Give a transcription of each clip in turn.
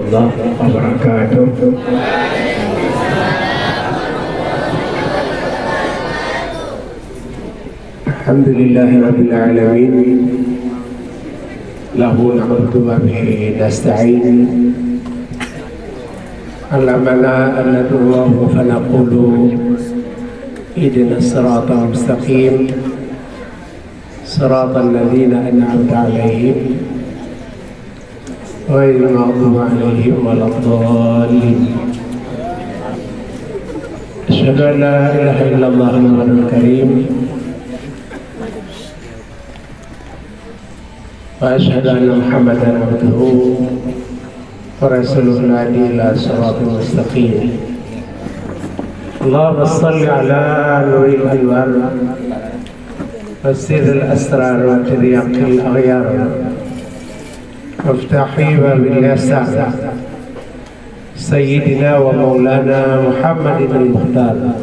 warahmatullahi wabarakatuh. Alhamdulillahi rabbil alamin. Lahu na'budu wa bihi nasta'in. Alamana an nad'uhu fa naqulu ihdinas siratal mustaqim. Siratal ladzina an'amta 'alaihim ghairil maghdubi 'alaihim waladdallin. Asyhadu an la ilaha illallah al-Qur'anul Karim wa asyhadu anna Muhammadan abduhu wa rasuluhu hadi ila siratal mustaqim. Allahumma shalli ala nuril anwar wa sirril asrar wa tiryaqil aghyar waftahi babil yasar sayyidina wa maulana Muhammadin al-Mukhtar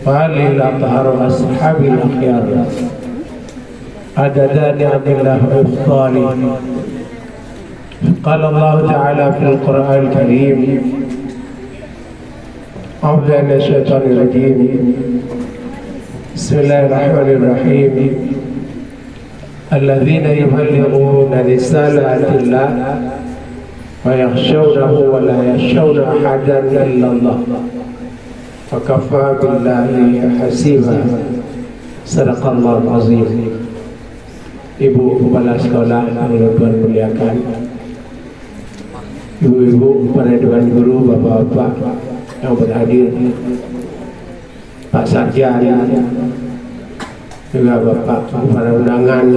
wa alihi al-athhar wa ashabil akhyar adada ni'amillah wa ifdali. Qala Allah ta'ala fil Qur'an al-Karim a'udzu billahi minasy syaithanir rajim. Bismillahirrahmanirrahim. Alladzina yuballighuna risalatillah wa yakhshawnahu wa la yakhshawna ahadan illa Allah wa kafa billahi hasiba. Sadaqallahul azim. Ibu kepala sekolah yang Tuhan muliakan, ibu-ibu, para dewan guru, bapak-bapak yang berhadir, Pak Sarjan, juga bapak para undangan,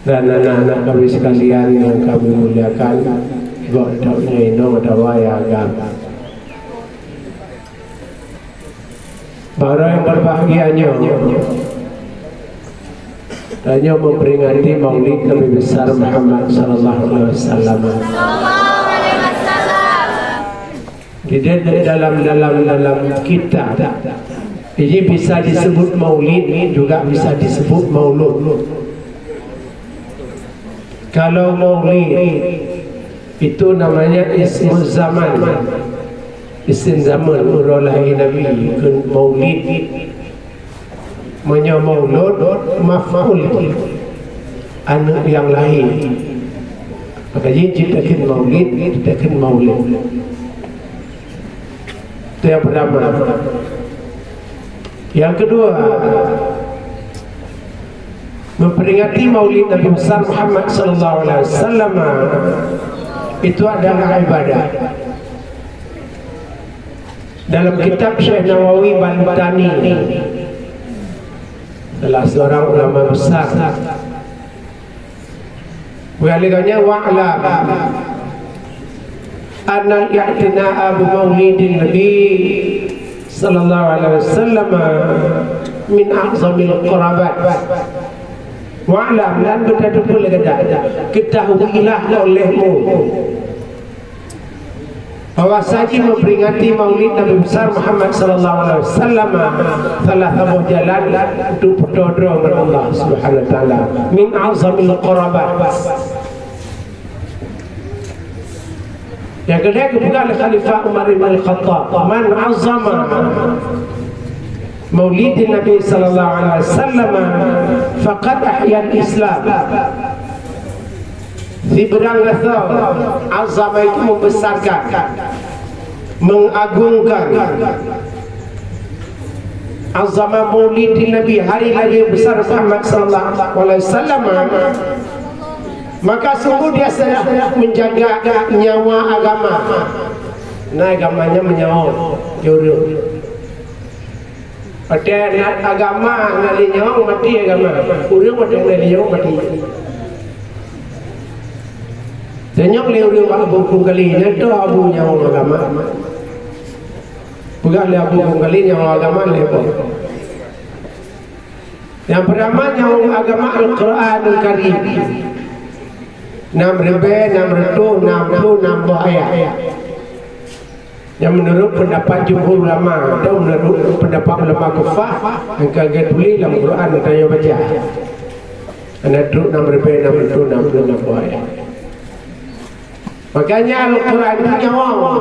dan anak-anak kami sekalian yang kami muliakan, para yang berbahagianya hanya memperingati Maulid Nabi besar Muhammad sallallahu alaihi wasallam. Di dalam kita ini bisa disebut Maulid, juga bisa disebut Maulud. Kalau Maulid itu namanya ismul zaman, isim zaman urolahi Nabi. Maulid menya maulud maf'ul anak yang lain, maka jadi ciptakan maulid, ciptakan maulud. Itu yang pertama. Yang kedua, memperingati Maulid Nabi besar Muhammad sallallahu alaihi wasallam itu adalah ibadah. Dalam kitab Syekh Nawawi Bantani, salah seorang ulama besar, mengalihkannya wa'lam anna al-i'tina'a bi maulidin Nabi sallallahu alaihi wasallam min a'zamil qurabat. Wa'lam, dan betul-betul ketahuilah olehmu bahwa saja memperingati Maulid Nabi besar Muhammad sallallahu alaihi wasallam salah satu jalan untuk berdoa kepada Allah Subhanahu wa taala min azamil qurabat. Yang kedua kepada Khalifah Umar bin Al-Khattab, man azama Maulid Nabi sallallahu alaihi wasallam faqad ahya al-Islam. Diberang rasa azama itu membesarkan, mengagungkan. Azama Maulid Nabi, hari Nabi besar Muhammad sallallahu alaihi wasallam, maka sungguh dia sedang menjaga nyawa agama. Nah, agamanya menyawa jodoh. Ada agama ngali nyawa mati agama. Urang ada ngali nyawa mati. Tanyok liu-liu abu kali itu abu nyawa agama. Bukan abu kali nyawa agama lepo. Yang pertama nyawa agama Al-Qur'anul Karim. 6,660 ayat. Yang menurut pendapat jumhur ulama atau menurut pendapat ulama kufah, angka tulis dalam Quran tanya baca. Ana tu 6,660 ayat. Makanya Al-Quran itu nyawa.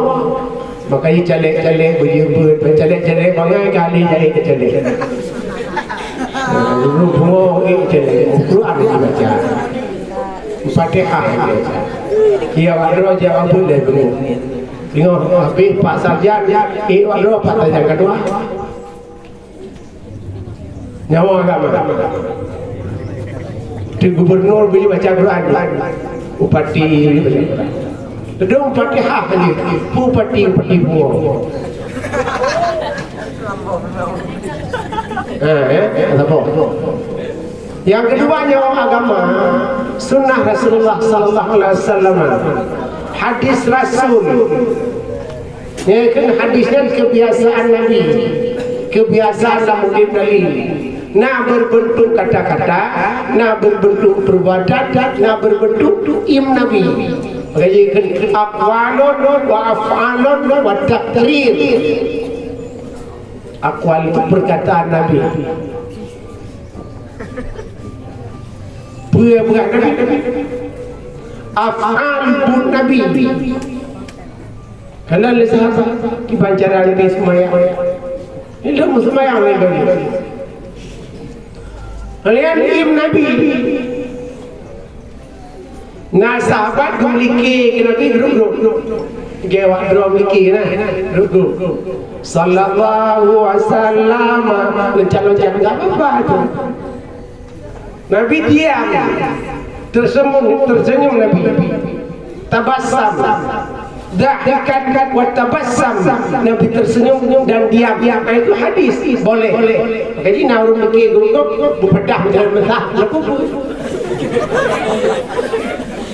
Makanya calik-calik berjubut, calik-calik bangai kali jadi kecalik. Dulu semua calik Al-Quran dibaca. Fatihah dibaca. Ia waktu jawab boleh dulu. Tengok habis pasal jam, waktu pasal yang kedua. Nyawa agama. Di gubernur boleh baca Quran, upati boleh baca Quran. Kedua Fatihah ni, upati semua. Apa? Yang kedua nyawa agama, sunnah Rasulullah sallallahu alaihi wasallam. Hadis Rasul. Ya kan hadisnya kebiasaan Nabi. Kebiasaan Nabi nak berbentuk kata-kata, nak berbentuk perbuatan, nak berbentuk im Nabi. Makanya aqwalun wa af'alun wa taqrir. Aqwal itu perkataan Nabi. Berat Nabi. Af'al pun Nabi. Kalau le sahabat dibancaran ke semayang. Ini dah semayang lagi. Kalian im Nabi. Nah sahabat memiliki Nabi duduk. Gewak dua memiliki duduk. Sallallahu alaihi wasallam. Loncat-loncat enggak apa-apa tu. Nabi diam. Tersenyum Nabi. Tabassam. Dahikan wa tabassam. Nabi tersenyum dan diam. Itu hadis. Boleh. Jadi nak orang mikir gurup berpedah jalan mentah.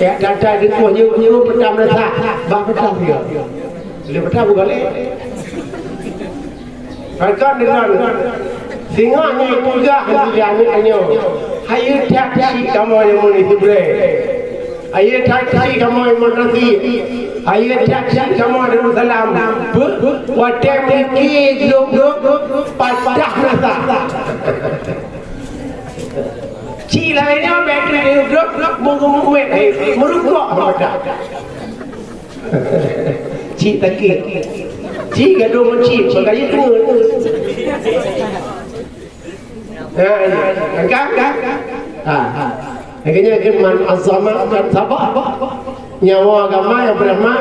Ya dada di kuahnya pedah mentah. Bah pedah dia. Boleh pedah boleh. Kan dengan singanya juga hanya hayu taksi kamu yang muni tibre. Hayu taksi kamu yang muni. Hayu taksi kamu yang salam. Watem mungkin patah nasa. Cilanya bateri drop mengumumkan merukuk pada. Cik takik. Cik gaduh mencik sebagai itu. Angkat. Akhirnya iman azama dan sabah. Nyawa agama yang bernama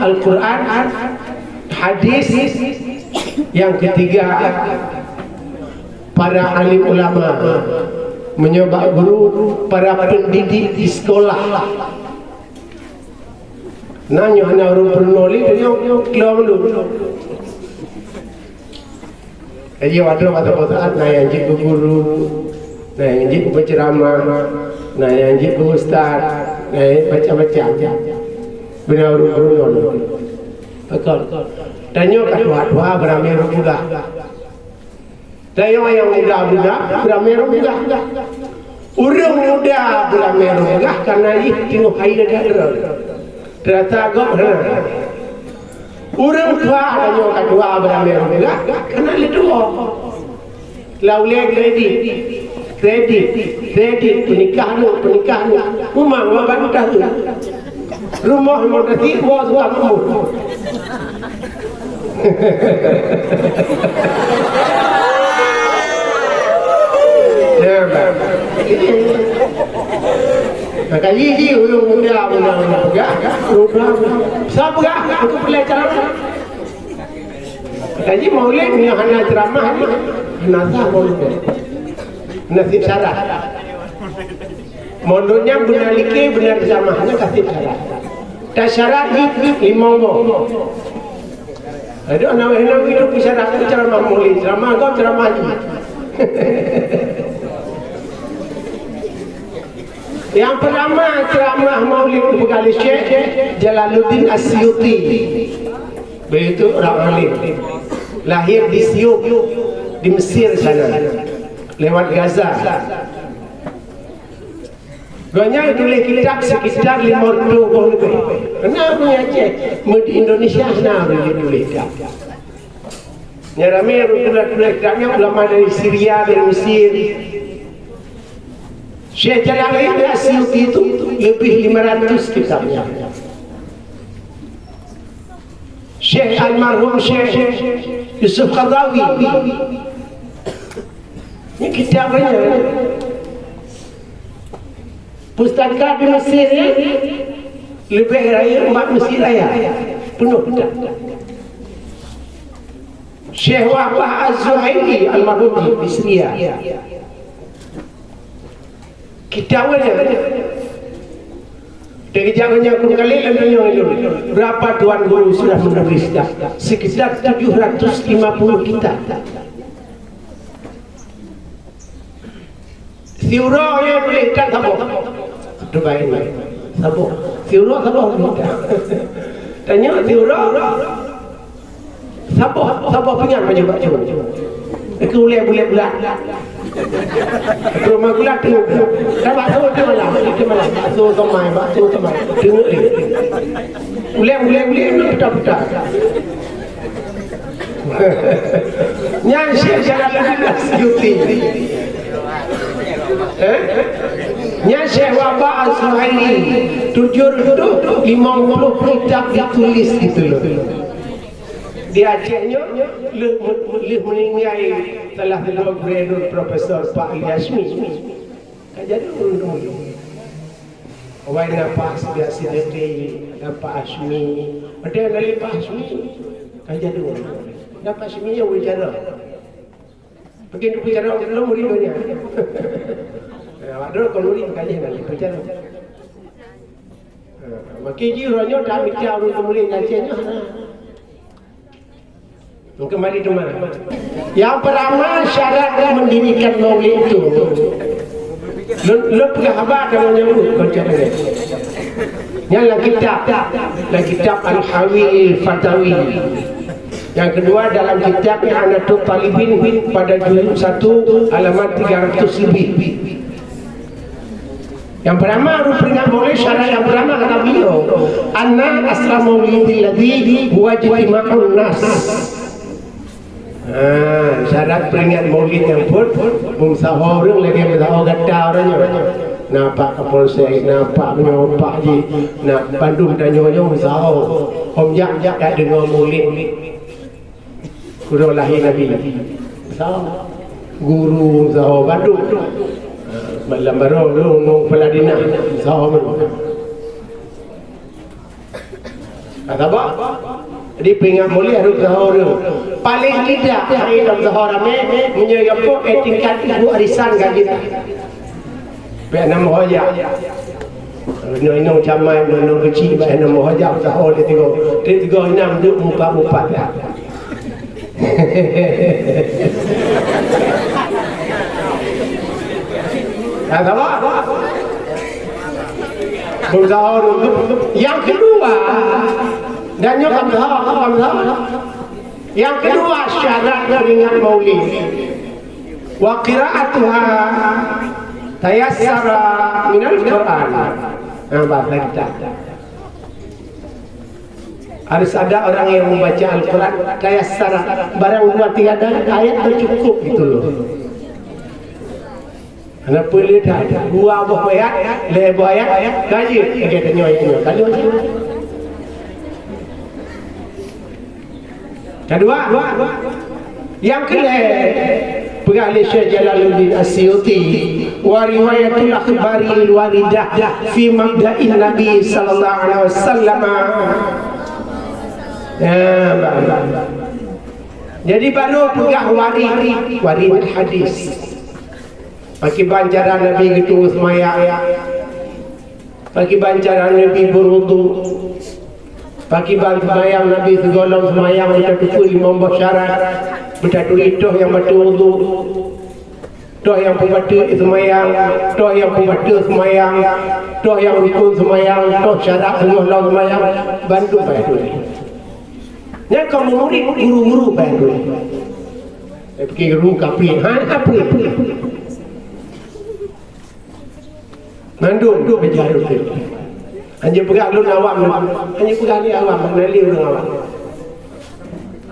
Al-Quran, hadis. Yang ketiga, para alim ulama, menyebab guru, para pendidik di sekolah. Nanya anak orang pernoli dia keluar dulu. Jadi waktu saat naya anjing guru, naya anjing berceramah, naya anjing ustaz, naya macam-macam. Benar orang pernoli. Betul. Tanya kedua beramai juga. Tanya yang muda beramai juga. Orang muda beramai juga karena itu hai dah. Terasa agak orang tua hanya kedua beramai juga kerana itu laulek kredit pernikahan rumah baru rumah nanti was kamu maka ini orang muda pegah saya pegah aku pelajaran jadi maulid ni hanya ceramah nasa maulid nasib syarah maulidnya benar liki benar ceramahnya kasih syarah tak syarah lima ada anak-anak itu syarah ceramah maulid ceramah kau ceramah ni. Yang pertama ceramah maulid Bukhari Syekh Jalaluddin Asyuti. Beliau itu orang alim. Lahir di Syuk di Mesir sana. Lewat Gaza. Banyak tulis kitab sekitar 50 buku lebih. Kenapa punya Aceh? Di Indonesia kenapa dia tulis kitab? Yang ramai tulis kitabnya ulama dari Syria, dari Mesir. Syekh Jalaluddin Asyuti itu lebih 500 kitabnya. Syekh almarhum Syekh Yusuf Qaradawi. Ini kitabnya. Pustaka di Mesir lebih raya umat Mesir raya penuh kitab. Syekh Wahbah Az-Zuhaili almarhum di Syria. Kitabnya dari zamannya aku kali berapa tuan guru sudah menulis dah? Sekitar 750 kitab. Siura yang boleh tak sabo. Dubai ni. Sabo. Siura sabo kita. Tanya siura. Sabo punya macam macam. Aku boleh bulat. Rumah gula tu. Dapat tahu tu malam. Tu tomai, tu tomai. Tengok ni. Boleh putar. Yang Syekh Jalaluddin Asyuti. Nya Syekh Wahbah Az-Zuhaili 750 kitab ditulis gitu loh. Dia Acehnya lebih meninggai salah satu guru Profesor Pak Ali Hashmi. Kan jadi urut-urut. Awak nampak sedia nampak Hashmi. Ada dari Pak Hashmi. Kan jadi urut-urut. Nampak Hashmi yang bicara. Begitu bicara belum muridnya. Ada kalau murid kaji nanti bicara. Makin jironya dah bicara urut murid kajinya. Kembali ke mana? Yang pertama syarat mendirikan maulid itu. Lu khabar kamu nyebut baca ni. Yang kitab Al-Hawi Fatawi. Yang kedua dalam kitab Anatul Talibin pada juzuk 1 halaman 300 lebih. Yang pertama rupanya maulid syarat yang pertama kata beliau, anna asra maulidil ladzi huwa ijtima'un nas. Syarat peringat maulid yang pun mumsahor orang lagi mumsahor gata orangnya nampak kapolsek nampak menyopak je nak Bandung dan nyonya mumsahor om jak tak dengar maulid guru lahir Nabi mumsahor guru mumsahor Bandung malam baru ngomong peladina mumsahor kata apa? Jadi peringat maulid harus zahor paling tidak hari dalam zahor ramai menyebut tingkat ibu arisan kan kita nama hoja no camai no kecil nama hoja zahor dia tiga enam duk muka dah kata apa? Berzahor yang kedua dan yang kedua syarat peringat maulid wa qira'atuha tayassara minal Quran. Bahasa kita harus ada orang yang membaca Al-Quran tayassara, barang dua tiga ayat cukup gitu loh. Karena boleh dah dua buah ayat, lebih ayat gaji kita nyoy kali kedua yang kedua pengalih Syekh Jalaluddin Asyuti wa riwayatul akhbaril waridah fi mabda'in Nabi sallallahu alaihi wasallam. Jadi baru pegang warid hadis bagi bancaran Nabi gitu semaya, bagi bancaran Nabi berwudu, bagi bancaran Nabi segolong semayang kita tukul membawa syarat, kita tulis toh yang betul wudu, toh yang pembaca semayang, toh yang pembaca semayang, toh yang rukun semayang, toh syarat segolong semayang, bantu bayar tulis. Ni kamu murid guru-guru bayar tulis. Pergi guru kapri, apa? Mandung tu berjalan tu. Hanya pegang lu awam, hanya pegang ni awam, mengenali orang awam.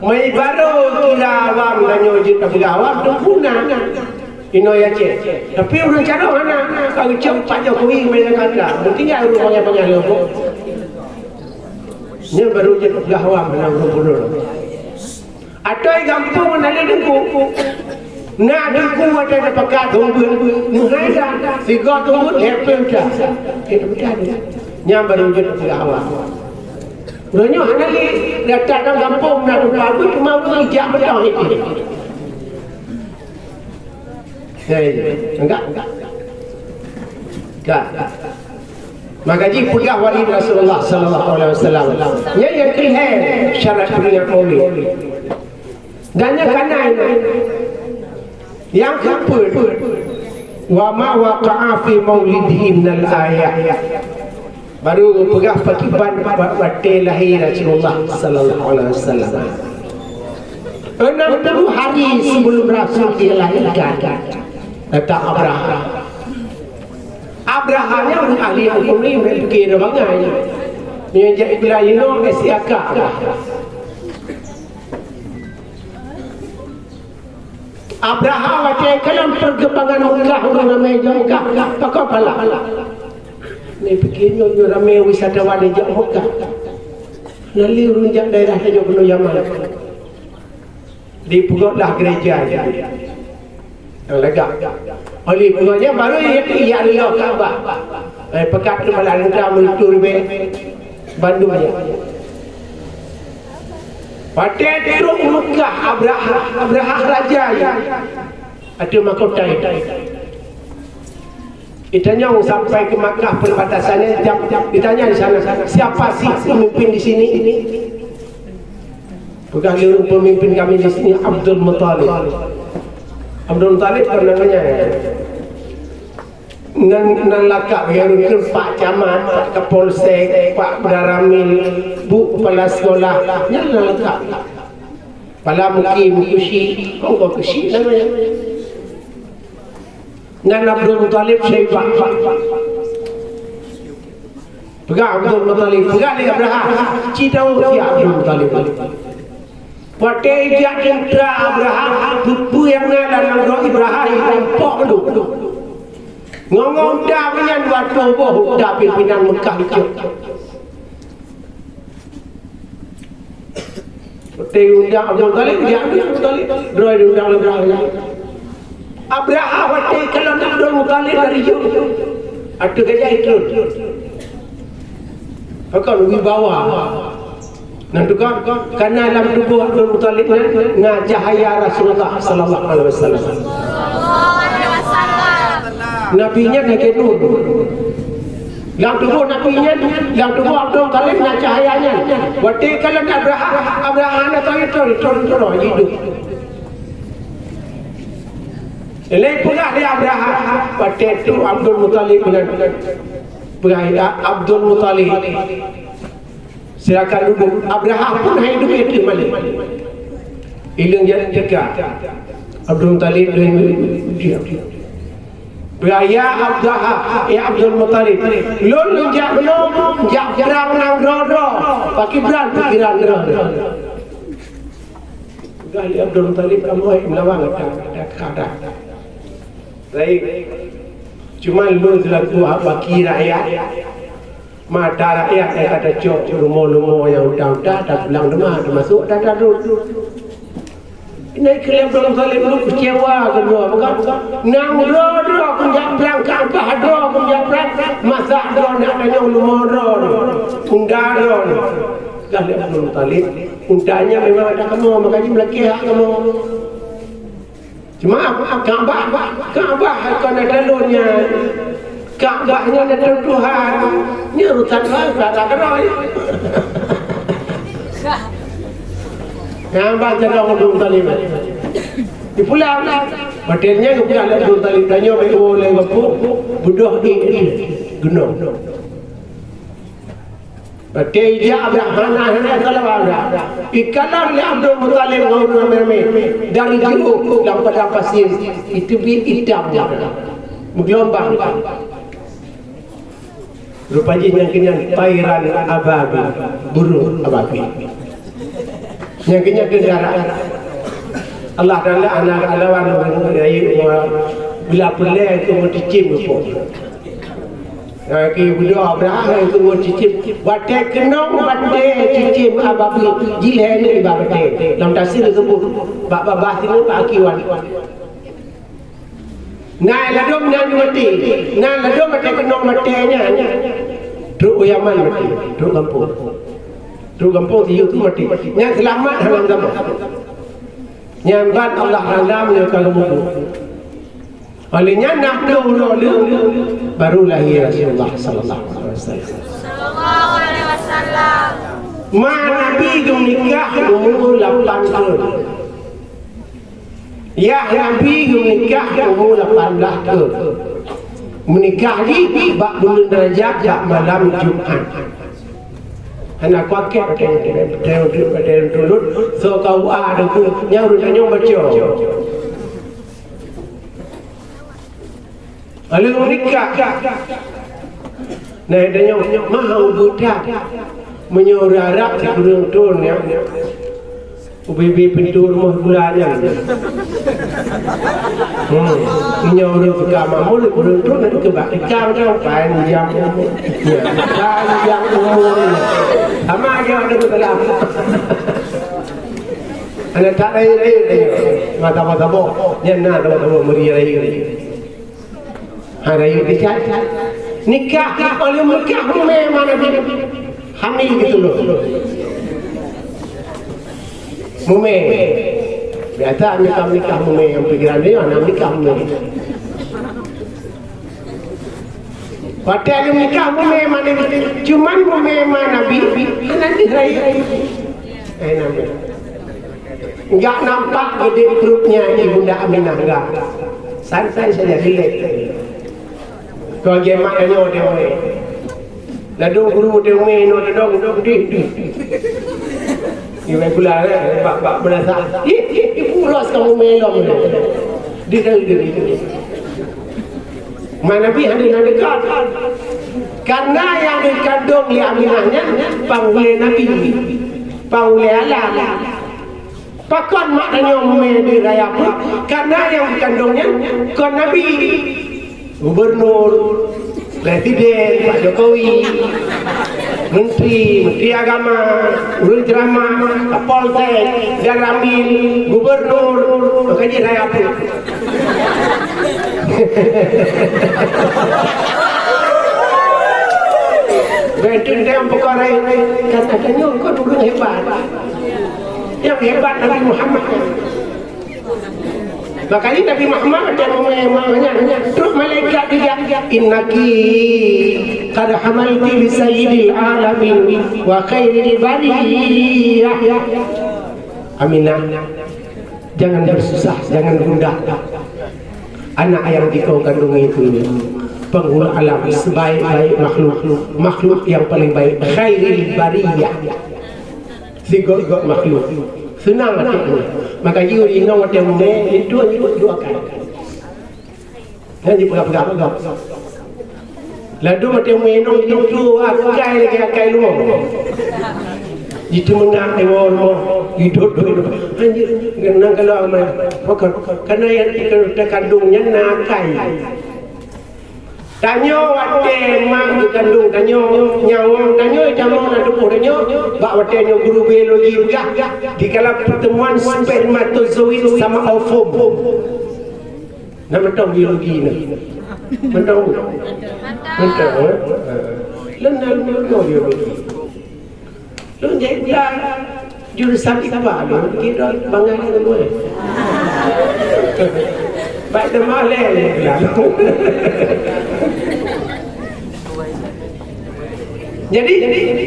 Mai baru kira awam dan nyojit pegang awam tu punah. Ino ya cik. Tapi orang cara mana? Kalau cepat Jokowi mereka kata, mungkin ya orang yang pengaruh. Ni baru je gahwa menang gubernur. Atau gampang menali dengku. Nak dengku ada pakat tunggu. Nuhai dah. Sigot tunggu lepel dah. Itu betul. Ni baru je gahwa. Banyak menali datang gampang nak apa cuma ijak betul ini. Enggak. Maka ji pegang wali Rasulullah sallallahu alaihi wasallam. Yang kelihar syarat peringatan maulid. Dan yang kanan yang keempat wa ma waqa'a fi maulidihi minal ayat. Baru pegang pakiban batil lahir Rasulullah sallallahu alaihi wasallam. 60 hari sebelum Rasul dilahirkan datang Abraham. Abrahamnya orang ahli hukum ni fikir bangai. Ni jadi bila ino siaka. Abraham macam kalam perkembangan Mekah orang ramai jauh Mekah pakai pala. Ni fikirnya yo ramai wisatawan di jauh Mekah. Lalu runjak daerah saja penuh Yaman. Dipugutlah gereja yang lega. Oleh pugutnya baru ia lihat Kaabah. Pekat kepala rendah meluntur Bandung aja. Pada teruk Mekah Abraham raja ada mahkota itu. Ditanya sampai ke Makkah perbatasannya, ditanya di sana siapa sih pemimpin di sini? Bukan pemimpin kami di sini Abdul Muttalib. Abdul Muttalib namanya. Nan lakak yang itu Pak Camat, Pak Kapolsek, Pak Bedaramil, Bu Kepala Sekolah, yang lakak. Kepala Mukim, Kushi, Kushi namanya. Dan Abdul Muttalib Syaibah. Pegang Abdul Muttalib, pegang dia Abraham. Cita dia Abdul Muttalib. Pada ijak cinta Abraham, buku yang dalam roh Ibrahim rampok dulu. Ngomong dah punya waktu boh dah pimpinan Mekah itu. Pada undang Abdul Muttalib, dia Abdul Muttalib. Roh undang Abraham. Abraham pada kalau Abdul Muttalib dari jauh. Ada gajah itu. Akan wibawa. Nanti kan karena dalam tubuh Abdul Muttalib dengan cahaya Rasulullah sallallahu alaihi wasallam. Nabinya naik nur. Yang tubuh nabinya, yang tubuh Abdul Muttalib dengan cahayanya. Waktu kalau Abraham atau itu hidup. Ini pula dia Abraham. Waktu itu Abdul Muttalib dengan Abdul Muttalib. Silakan duduk. Abraham pun hidup itu balik. Ilang jaga. Abdul Muttalib dia. Beraya Abraham, ya Abdul Muttalib. Lon jak belum, jak perang nang rodo. Pakai beran pikiran rodo. Gali Abdul Muttalib amoi melawan ada. Baik. Cuma lon selaku baki rakyat. Mata rakyat yang kata cok rumah-rumah yang udah dah pulang rumah masuk dah duduk. Ini kelihatan belum salib lu kecewa kedua bukan nang rodo kunjak berangkat bahado kunjak berangkat masak do nak tanya rumah undang kali belum salib undangnya memang ada kamu makanya melaki hak kamu cuma Kaabah kan ada lonya Kaabahnya ada Tuhan. Ini urusan lain, tak kena. Yang baca dalam Abdul Muttalib. Di pulang, materinya juga ada Abdul Muttalib. Tanya oleh bapu, budak di gunung. Mati dia Abraham kalau ada. Ikalah oleh Abdul Muttalib ngomong ramai dari jauh lampat pasir itu hitam menggelombang. Rupanya yang kini tairan ababi, burung ababi. Yang kini kendaraan. Allah Taala anak alawan bila pelai itu mau dicim pun. Ki budak Abraham itu mau dicim Wate kenong wate cicim ababi jileh ni babate. Dalam tafsir sebut bab sini Pak Akiwan. Nah ladom nan mati. Nah ladom mati kenong matinya. Truk Yaman mati, truk kampung. Truk kampung siu tu mati. Yang selamat dalam zaman. Nyambat Allah alamnya kalau buku. Olehnya nak dulu baru lahir Rasulullah sallallahu alaihi wasallam. Nabi menikah umur 8 tahun. Ya Nabi menikah umur 18 tahun. Menikah di bak bulan Rajab malam Jumaat. Anak kuakir pada turut so kau ada ku nyau baca. Lalu menikah. Nah dia mau budak menyorak kurang ton ya. Ubi pintu rumah bulannya. Menyorak ke kamar mulut kurang ton itu kebak kau panjang. Panjang umur. Ama dia ada dalam. Ana tak lain mata boh. Jangan ada meriah. Hari ini nikah oleh nikah memang hamil gitu loh. Mume biasa nikah mume yang pikiran dia anak nikah mume. Padahal nikah mume mana cuman mume mana Nabi nanti raya. Nabi. Enggak nampak gede perutnya Ibunda Aminah enggak. Santai saja relax. Kalau dia maknanya dia main. Ladung guru dia main, ladung di. Ibu pula bak berasa. Ibu los kamu melom. Di diri. Mana bi ada dekat. Karena yang dikandung oleh Aminahnya panggil Nabi. Panggil Allah. Pakon maknanya di raya pun karena yang dikandungnya kon Nabi. Gubernur, Presiden, Pak Jokowi, Menteri Agama, Urus Ceramah, Kapolsek, dan Ramil, Gubernur, makanya saya apa? Betul dia perkara ini, katanya kau dulu hebat. Yang hebat Nabi Muhammad. Makanya Nabi Muhammad ada namanya terus malaikat dia innaki qad hamalti bi sayyidil alamin wa khairil bariyah. Aminah, jangan bersusah, jangan gundah. Anak yang kau kandungi itu penghulu alam, sebaik-baik makhluk yang paling baik, khairil bariyah. Sigot makhluk senang hatinya. Maka you ingat what yang itu dua kali. Nanti pegang. Lalu macam minum itu akai lu. Itu mengang dewa hidup. Anjir, kenang kalau karena yang kandungnya nakai. Tanyo wate mak dikandung tanyo nyawa tanyo jamu na dupo tanyo bak wate nyo guru biologi juga di kala pertemuan spermatozoid sama ovum. Nama tahu biologi ni. Mentau. Lenal biologi. Lu jadi jurusan apa lu? Kita bangai semua. Baik temalai jadi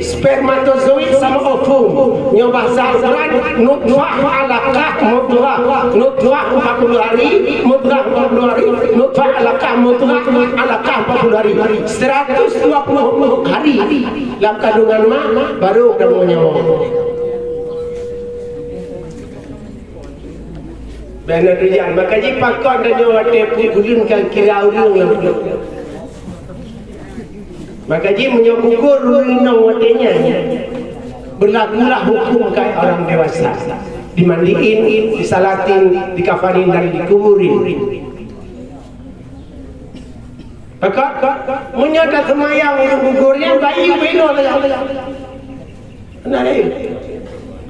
spermatozoid sama ovum nyo bahasa Al-Quran nutfah alaqah mudghah 40 hari mudghah 40 hari nutfah alaqah mudghah alaqah 40 hari 120 hari dalam kandungan mak baru ketemu nyawa. Benar dia, makanya pakon dan nyawa dia gulunkan kira urung lah. Makanya menyokukur urung watenya berlakulah hukum kayak orang dewasa, dimandiin, disalatin, dikafanin dan dikuburin. Pakak menyata semayang yang gugurnya bayi beno saja.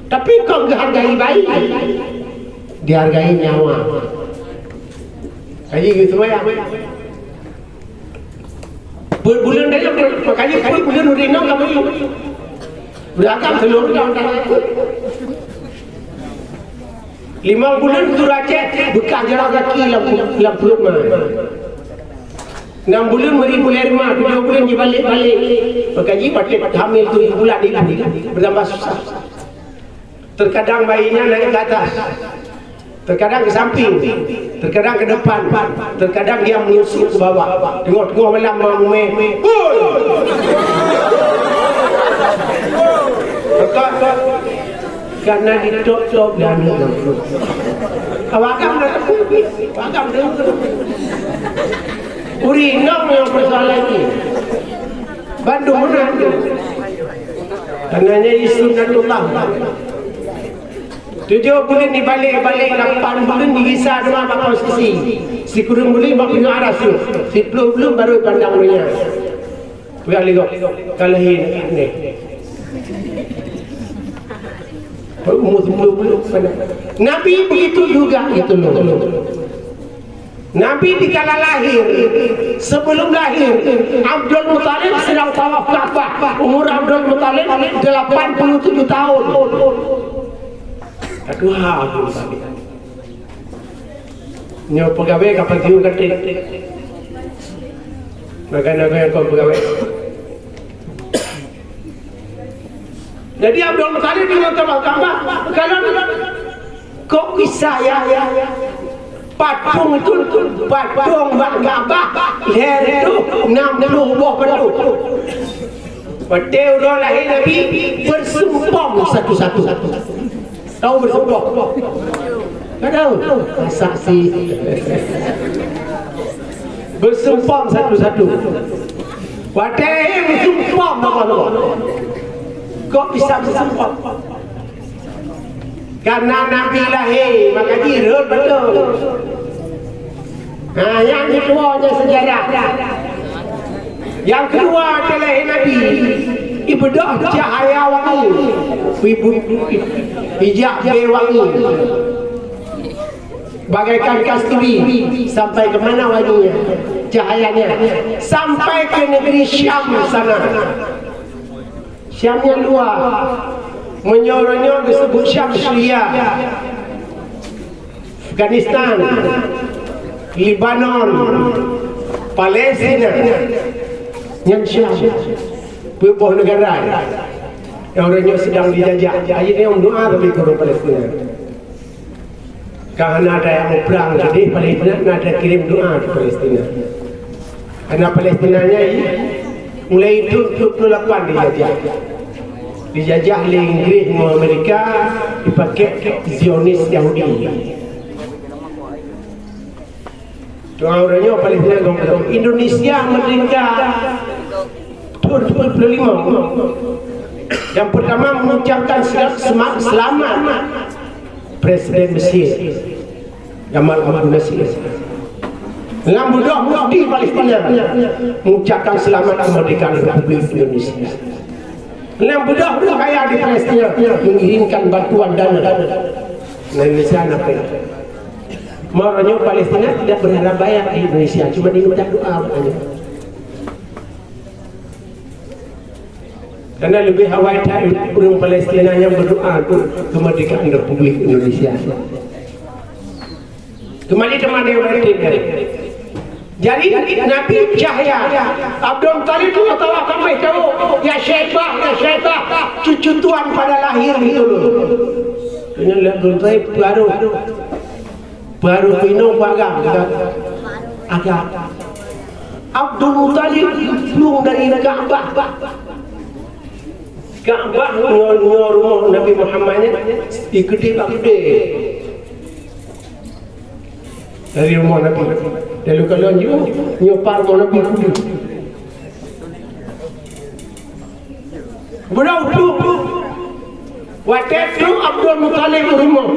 Tapi kau hargai bayi, dihargai nyawa. Kaji gitu semayang. Bulan dia makanya bulan urinau kamu beragam seluruh tahun. 5 bulan tu racet bekas jarak kaki lam perut mah. 6 bulan mari boleh rumah, 7 bulan dia balik. Makanya pakai hamil tu bulan ini bertambah susah. Terkadang bayinya naik ke atas, terkadang ke samping, terkadang ke depan, terkadang dia menyusul ke bawah. Tengok malam mame. Karena ditok-tok dan awakam dah tepi, awakam dah. Urinau yang persoalan ini. Bandung mana? Karenanya Sunnatullah. 7 bulan dibalik 8 bulan digisah dua apa posisi. Si kurung bulan bagi aras tu. Si belum baru pandang dunia. Biar lihat kalahin ni. Nabi begitu juga itu loh. Nabi dikala lahir, sebelum lahir Abdul Muthalib sedang tawaf Ka'bah. Umur Abdul Muthalib 87 tahun. Aduh, Abdul Muthalib. Nyo pegawai kapal tiu ketik. Naga-naga kau pegawai. Jadi Abdul Muthalib di Ka'bah. Kalau kok bisa ya? Patung itu patung Ka'bah leher itu 60 buah penuh. Pada udah lahir Nabi bersumpah satu-satu. Tahu bersumpah? Tak tahu. Saksi. Bersumpah satu-satu. Pada bersumpah apa-apa. Kok bisa bersumpah? Karena Nabi lahir maka dirut betul. Nah, yang keduanya sejarah. Yang kedua adalah Nabi ibadah cahaya wangi, hijab wangi, bagaikan kasturi. Sampai ke mana wanginya? Cahayanya sampai ke negeri Syam sana. Syamnya luar. Menyorongnya disebut Syam Syria, Afghanistan, Lebanon, Palestina, yang Syam, beberapa negara yang orangnya sedang dijajah. Ayatnya yang doa bagi orang Palestina. Karena ada yang mau perang, jadi Palestina ada kirim doa ke Palestina. Karena Palestinanya mulai itu 28 dijajah. Dijajah oleh Inggris dan Amerika, dipakai Zionis Yahudi. Orangnya Palestina Indonesia merdeka tahun 45. Yang pertama mengucapkan selamat Presiden Mesir Gamal Abdel Nasir. Budak di Palestina mengucapkan selamat kemerdekaan Republik Indonesia. Budak kaya di Palestina mengirimkan bantuan dana. Nah, Indonesia apa? Makanya Palestina tidak berharap bayar di Indonesia, cuma diminta doa katanya. Karena lebih khawatir orang Palestina yang berdoa untuk kemerdekaan Republik Indonesia. Kembali teman yang berarti. Jadi Nabi cahaya. Abdul Muthalib itu tahu apa tahu? Ya Syaibah, cucu tuan pada lahir itu loh. Ini Abdul Muthalib baru minum agak. Abdul Muthalib belum dari Ka'bah. Ka'bah rumah Nabi Muhammad gede. Dari rumah Nabi. Lalu kalau nyopar rumah Nabi kudu. Berapa? Waktu itu Abdul Muthalib rumah.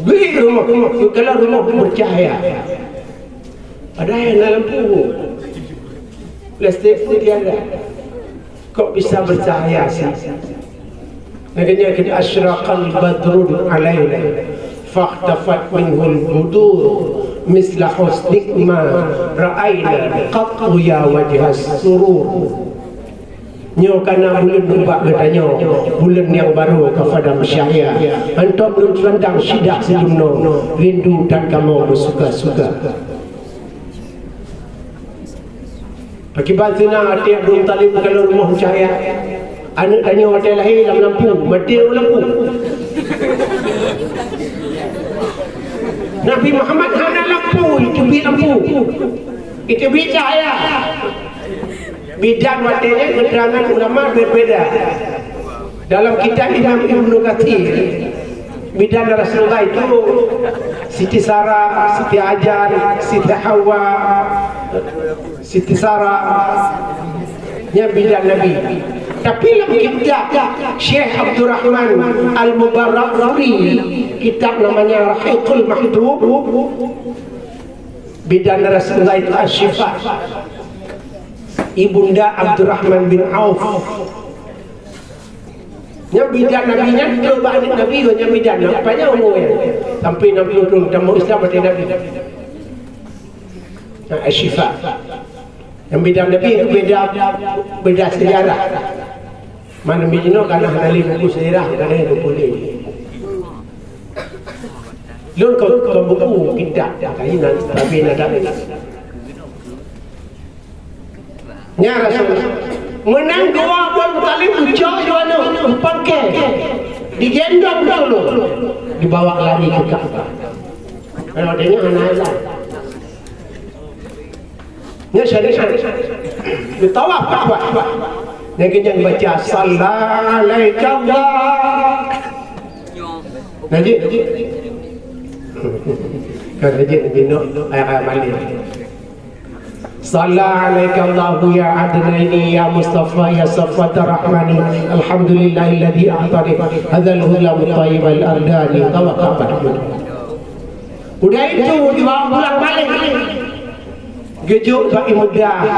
Beli rumah. Kalau rumah bercahaya. Ada yang lampu. Plastik pun tiada. Kok bisa bercahaya sih? Makanya kita asyraqal badrun alaina fakhtafat minhul budur misla husnik ma ra'aina qattu ya wajhas surur. Nyo kana bulan ubak katanya bulan yang baru kepada masyaya. Antum belum selendang sidak senyumno rindu dan kamu bersuka-suka. Bagi bantuan hati Abdul Talib kalau rumah cahaya anak tanya hotel lahir dalam lampu mati lampu. Nabi Muhammad hana lampu itu bi lampu itu bi cahaya. Bidang watanya keterangan ulama berbeza. Dalam kitab Imam Ibnu Katsir bidang Rasulullah itu Siti Sarah, Siti Hajar, Siti Hawa, Siti Sarah nya bidang Nabi. Tapi dalam kitab Syekh Abdurrahman Al-Mubarakfuri, kitab namanya Rahiqul Mahdub, bidang Rasulullah itu Asy-Syifa. Ibunda Abdurrahman bin Auf. Nya bidang nabinya coba Nabi nya bidang apanya umumnya sampai Nabi urung tamu Islam pada Nabi. Asy-Syifa. Yang bidang Nabi itu beda sejarah. Mana bidino kana hali buku sejarah kana itu boleh. Lun kau buku kitab kainan Nabi nada. Nya Rasul menang dua Abdul Talib ucap juana pakai digendong dulu dibawa lari ke Ka'bah. Kalau dia anak lah. Nya syariat ditawaf Ka'bah. Yang kita baca sallallahu alaihi Allah. Najib. Kan najib bino ayat mali. صلى عليك الله يا عدناني يا مصطفى يا صفوة الرحمن الحمد لله الذي أعطاني هذا الهلم الطيب الأرداني توقف. Udah itu dibawa pulang balik. Gejuk bagi muda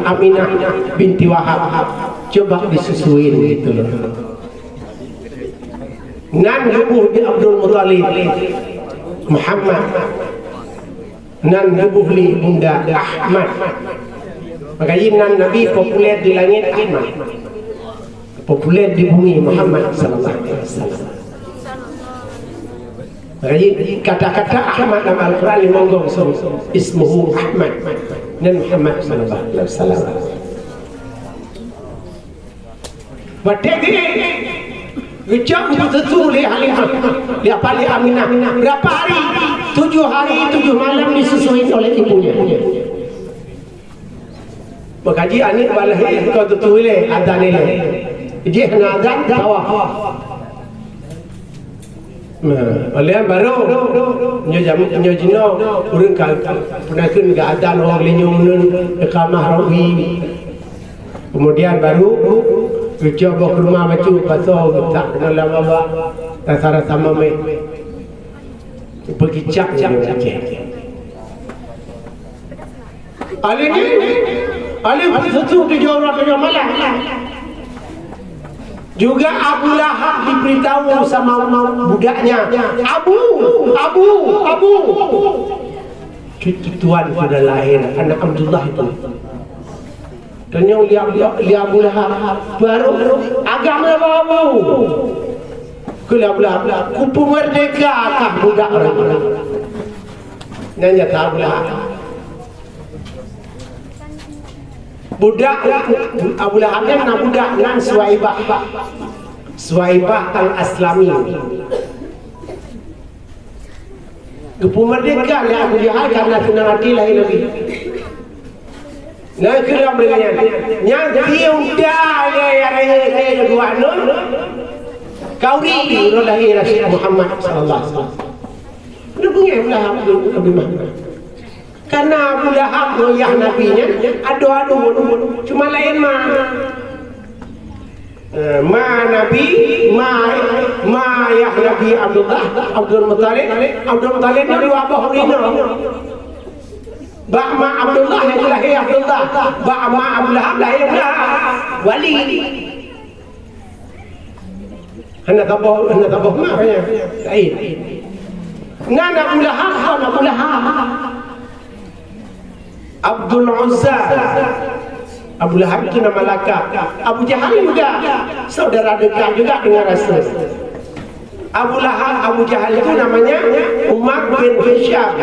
Aminah binti Wahab. Coba disusuin gitu loh. Nan ibu di Abdul Muttalib Muhammad. Nan Nabi bunda Ahmad. Makanya nan Nabi populer di langit Ahmad, populer di bumi Muhammad sallallahu alaihi wasallam. Makanya kata-kata Ahmad dalam Al-Quran dimonggong ismuhu Ahmad dan Muhammad sallallahu alaihi wasallam. Badai Ucap betul li Halimah, li Apali Aminah. Berapa hari? 7 hari 7 malam disusuin oleh ibunya. Makaji anik balah kau tutul le adan le. Dia hana adan tawaf. Oleh baru nyo jino urang ka punakeun ga adan orang lenyum iqamah rawi. Kemudian baru coba ke rumah baca pasal tak dalam apa tak sara sama me pergi cak Ali betul ke jawab ke malah juga Abu Lahab diberitahu sama budaknya Abu cucu tuan sudah lahir anak Abdullah itu. Dan yang lihat Abu Lahab baru agama baru. Kalau Abu Lahab kupu merdeka kah budak orang. Nanya Abu Lahab. Budak Abu Lahab ni mana budak nan Suwaibah al-Aslami. Kupu merdeka lihat Abu Lahab karena senang hati lahir lagi. Nah kerana berkata yang tiada ya dua nun kauri rodahi Rasul Muhammad sallallahu alaihi wasallam. Nunggu Abu Lahab Nabi Muhammad. Karena Abu Lahab goyah nabinya adu cuma lain Nabi ya Nabi Abdul Muttalib ni dua abah rina. Ba'ma Abdullah yang lahir Abdullah, Ba'ma Abdullah lahir Wali. Anak tabah maknya lain. Nana Abdullah Abdul Uzza. Abu Lahab itu nama lengkap. Abu Jahal juga saudara dekat juga dengan Rasul. Abu Lahab, Abu Jahal itu namanya Umar bin Hisham.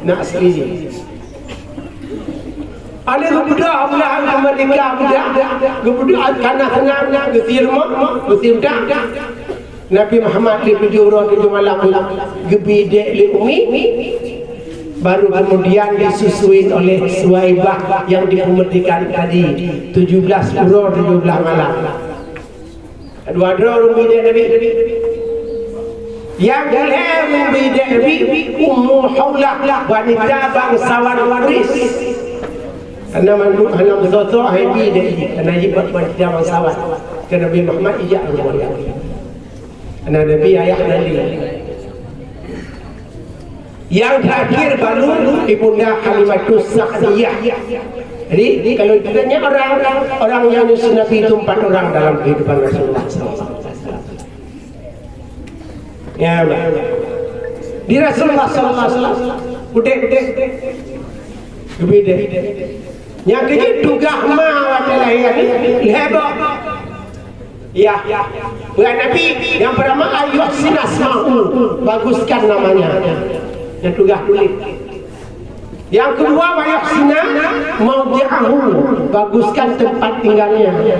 Nak asli. Alih kemudian Abu Lahab merdeka budak, kemudian karena senang getir dah. Nabi Muhammad di 7 malam gebidek li umi. Baru kemudian disusuin oleh Suwaibah yang dikemerdekaan tadi 17 malam. Dua-dua rumah Nabi. Yang dalam rumah Nabi Ummu Haulah, wanita bangsawan Waris. Karena manduk halam zoto habi dia karena jibat wanita bangsawan. Karena Nabi Muhammad ijak rumah Karena Nabi ayah Nabi. Yang terakhir baru Ibunda Halimatus Sa'diyah. Jadi kalau ditanya orang yang nyusul Nabi itu 4 orang dalam kehidupan Rasulullah SAW. Ya, di Rasulullah SAW udah beda. Yang kejut tugah ma adalah yang heboh. Ya, bukan Nabi yang pertama ayat sinasma'u, baguskan namanya. Yang tugas kulit. Yang kedua wayahsina maudi'ahu, baguskan tempat tinggalnya.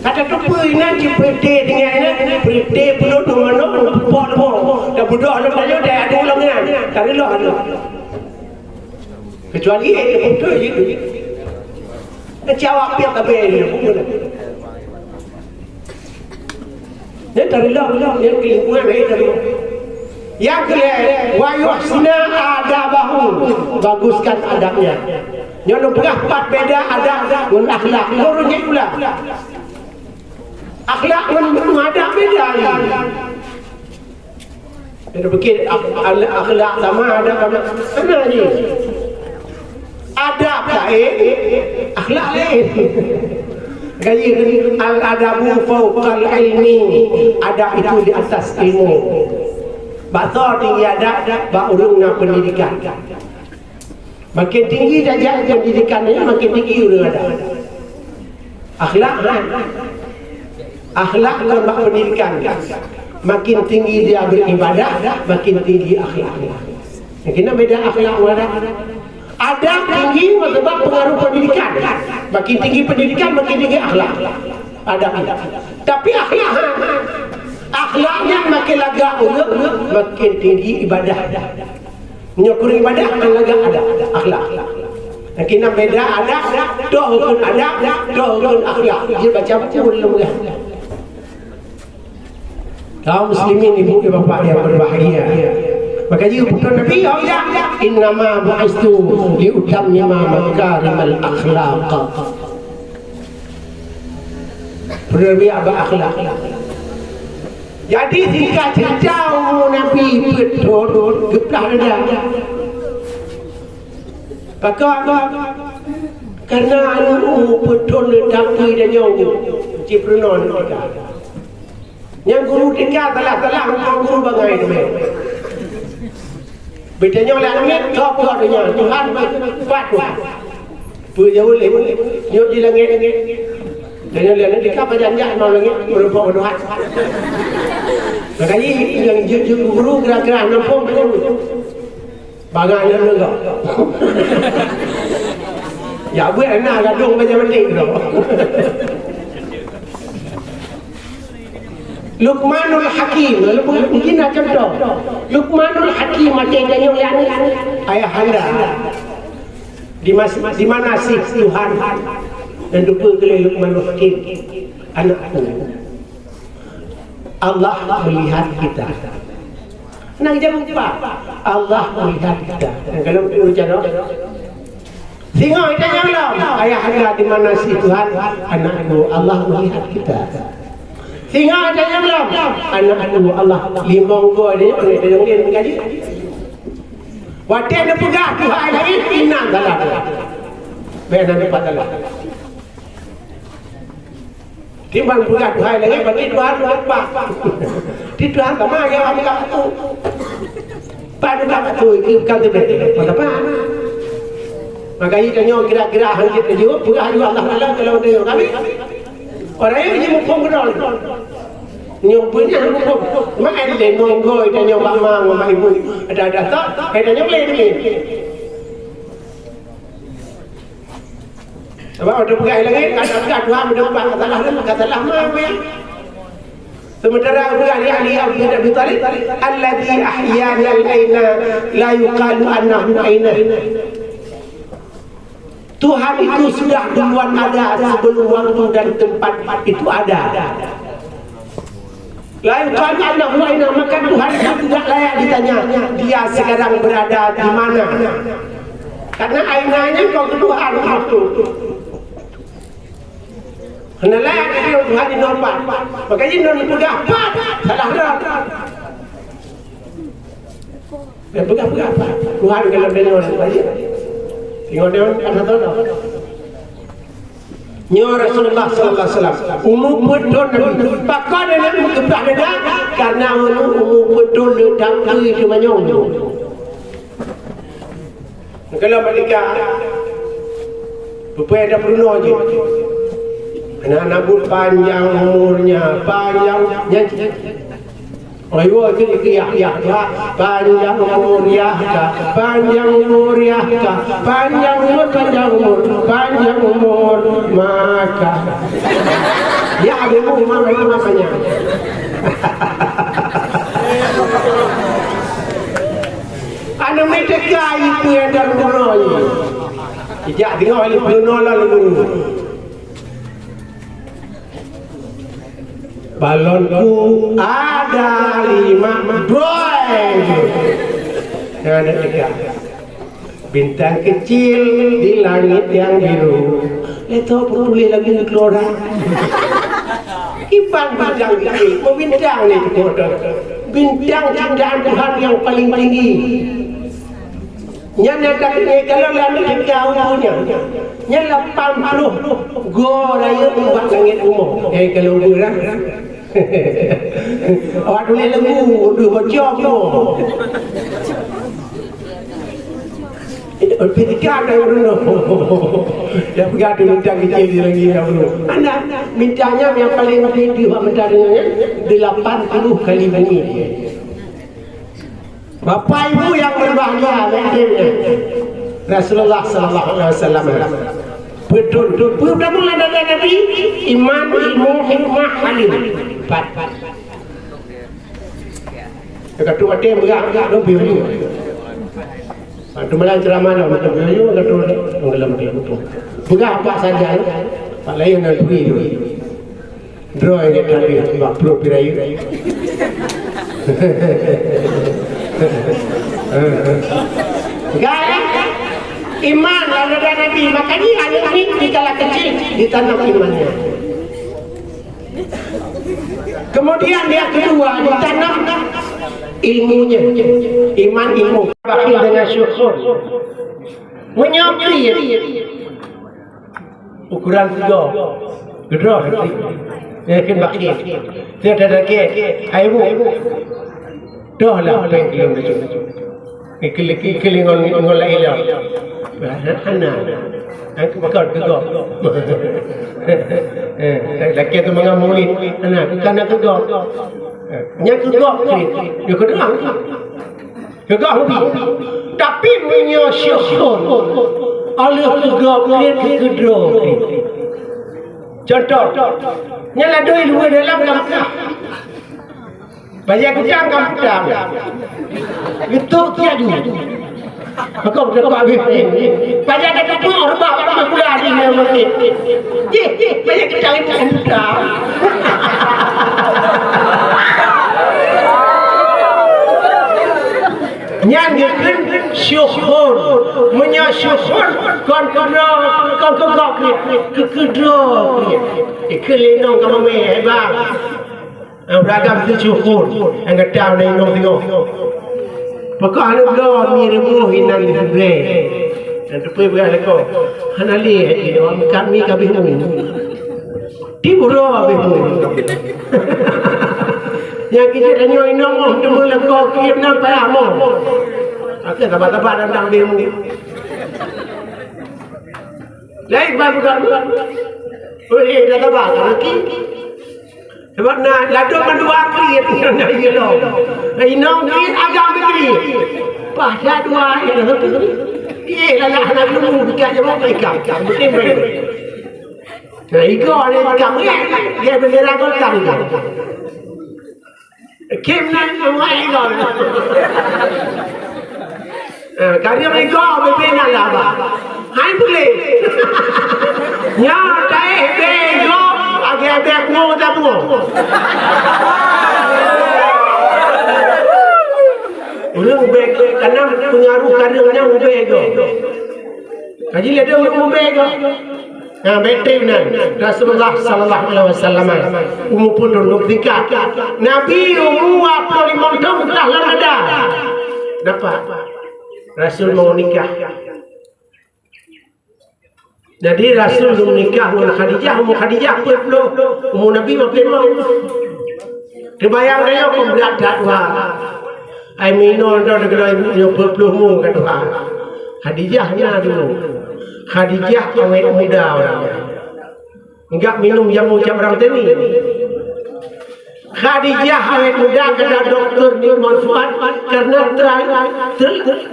Kata tu puina cipete dengan pete perlu mana pot dah budak lu dah ada ulangnya. Cari lo ada. Kecuali betul gitu. Jawab dia kabeh ni. Dia cari lo yang lingkungan dari. Yang kedua, wa yuhsina adabahu, baguskan adabnya. Yang berapa beda adab dan akhlak. Lorongnya pula. Akhlak dan adab beda. Dia fikir akhlak sama adab sama ni. Adab lain, akhlak lain. Gaya al-adabu fawqal ilmi. Adab itu di atas ilmu. Bakso tinggi ada, urungnya pendidikan. Makin tinggi darjah pendidikannya, makin tinggi urung ada. Akhlak dan pendidikan. Makin tinggi dia beribadah, makin tinggi akhlaknya. Kena beda akhlak ada. Ada tinggi sebab pengaruh pendidikan. Makin tinggi pendidikan, makin tinggi akhlak. Ada. Tapi akhlaknya makin lagak makin tinggi ibadah. Menyukur ibadah makin lagak ada akhlak. Kena beda ada, dohun ada, dohun akhlak. Dia baca pun lemah. Kaum muslimin ibu dan bapa yang berbahagia. Maka jika bukan Nabi Allah, innama bu'istu liutammima makarimal akhlaq. Nabi apa akhlak? Jadi jika jauh Nabi betul geplah ada. Maka karena anu betul tapi dan jauh ciprenon kita. Yang guru tinggal telah guru bagai itu. Bedanya oleh langit kau dengan Tuhan patuh. Jauh lebih jauh di langit. Dan yang lain dekat jangan mau langit berupa doa. Makanya yang guru gerak-gerak nampung bangang dan enggak. Ya buat anak gadung macam penting tu. Luqmanul Hakim, mungkin nak contoh. Luqmanul Hakim macam yang ayah anda. Di mana sih Tuhan? Dan lupa oleh Luqmanul Hakim, anakku. Allah melihat kita. Nak jawab apa? Allah melihat kita. Kalau ucapan singa kita nyala. Ayah anda di mana sih Tuhan? Anakku, Allah melihat kita. Singa ada yang belum. Anak-anak Allah limong gua dia orang dia mengaji. Waktu ada pegah Tuhan lagi, inang salah. Benar dapat salah. Timbang pegah Tuhan lagi, bagi Tuhan lupa. Di Tuhan sama yang kami tu. Pada dapat tu, itu bukan terbetul. Apa? Maka ini nyo kira-kira hangit juga, pegah juga Allah Taala kalau dia kami. Orang yang dia mumpung kenal. Nyo punya mumpung. Mak ada nonggoy dan nyo mamang, mama ibu ada tak? Ada nyo boleh ni. Sebab ada pegai lagi, kata Tuhan mendapat katalah mak ya. Sementara Ali bin Abi Thalib, alladhi ahyana al-aina la yuqalu annahu aina. Tuhan itu sudah duluan ada sebelum waktu dan tempat itu ada. Lain kali anak lain maka Tuhan tidak layak ditanya dia sekarang berada di mana. Karena ainanya kau Tuhan itu. Karena layak dia Tuhan di nomor. Makanya non pegang apa? Salah dah. Dia pegang apa? Tuhan kalau dia non saja. Tengok dia ada tahu tak? Nyo Rasulullah sallallahu alaihi wasallam umur betul Nabi. Pakar dia nak kebah dia karena umur betul dia tak itu manyong. Kalau mereka rupanya ada beruno je. Anak-anak pun panjang umurnya, panjang nyanyi. Ayo ya panjang umur ya panjang umur ya panjang umur maka ya abimu mana makanya anu mereka itu yang dalam dunia tidak dengar oleh dunia lalu balonku ada 5 droid yang ada 3 bintang kecil di langit yang biru. Itu boleh lagi keluar. Ipan bintang kecil, mau bintang ni bintang ciptaan Tuhan yang paling tinggi. Yang kalau langit kita umumnya, yang 80 go raya buat langit umum. Kalau berang. Awak boleh lembu, dua bocor tu. Ketika ada yang dia pergi minta kecil lagi dahulu. Anda mintanya yang paling tinggi buat mintanya 80 kali bumi. Bapak ibu yang berbahagia mungkinnya Rasulullah sallallahu alaihi wasallam betul sudah mulai dari Nabi iman ilmu hikmah halim 4 kata ada berak do biru malam ceramah dah macam biru kata dalam betul berak apa saja tak lain nak beri draw yang tadi buat pro pirayu gaya iman lalu ada Nabi makanya anak ini dikala kecil ditanam imannya kemudian dia kedua ditanam ilmunya iman ilmu bakhil dengan syukur menyokir ukuran 3 gedor yakin bakhil tiada lagi ibu dah lah apa yang kelihatan Ikili ngolai lah. Anak, aku bakal tegak. Laki tu mengamuli anak, kan aku tegak. Nya tegak ni, dia kedang. Tegak lebih. Tapi punya syukur. Allah tegak dia kedok. Contoh, nyala doi dua dalam langkah. Banyak kejang kampung. Itu tiada. Maka berapa habis ni? Banyak kata tu orang bawa pula di masjid. Banyak kejang itu mudah. Nyanyikan syukur, menyasyukur kon kegak ni, kekedok ni. Kelenong kamu meh bang. Beragam tu syukur yang kedau ni tengok. Pokok anu do miremu hinan dibre. Dan tepi begal ko. Hanali kami kabihmu. Tiburo abihmu. Yang kita danyo inong temu leko kiep nang payamo. Aku taba-taba nang bemu. Lain babu kamu. Boleh dah taba lagi. Sebab na lado mandua kriet na yelo. Inong kriet agam begri. Pada dua ini. Ye la anak lu dekat je mau ikan. Betul betul. Nah, iko ni ikan dia bendera golkar ikan. Kim nang mai iko. Karya iko bebena laba. Hai boleh. Nya tai bego age beg mo da mo. Orang beg karena pengaruh kadernya bego. Kaji lihat orang bego. Nah, betul nah. Rasulullah sallallahu alaihi wasallam umur pun dulu nikah. Nabi umur 25 tahun dah ada. Dapat. Rasul mau nikah. Jadi Rasul mau nikah dengan Khadijah, apa pula? Umur Nabi makin mau. Kebayang dia kau berat wah. Ai minor dah dekat yo perlumu kata Khadijahnya dulu. Khadijah awet muda orang. Enggak minum jamu macam orang tadi. Khadijah awet muda kata doktor ni manfaat karena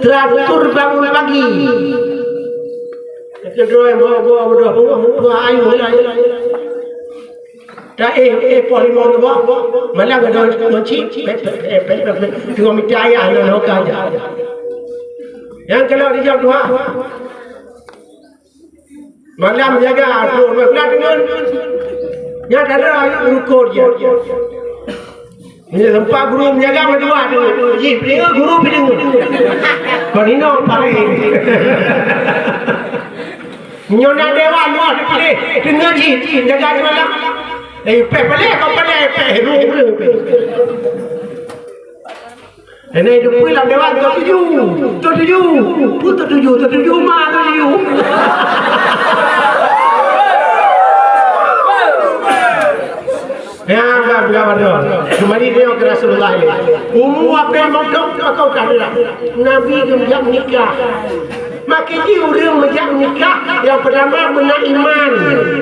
teratur bangun pagi. Kedua bawa ayu. Dah polimon tu malah ada macam tengok mitai anak aja. Yang kalau dia dua malam jaga tu malah dengan yang ada ukur je. Ini tempat guru menjaga berdua tu. Ji, guru pilih. Konino paling. Nyona dewa luar pilih. Dengan ji jaga di malam. Pelek kau pelek ini hidup pulang dewan tujuh mah tujuh. Ya, berapa kemarin dia ke Rasulullah ini. Umur apa yang mau kau katakan? Nabi jam nikah. Makin orang menjak nikah, yang pertama benar iman,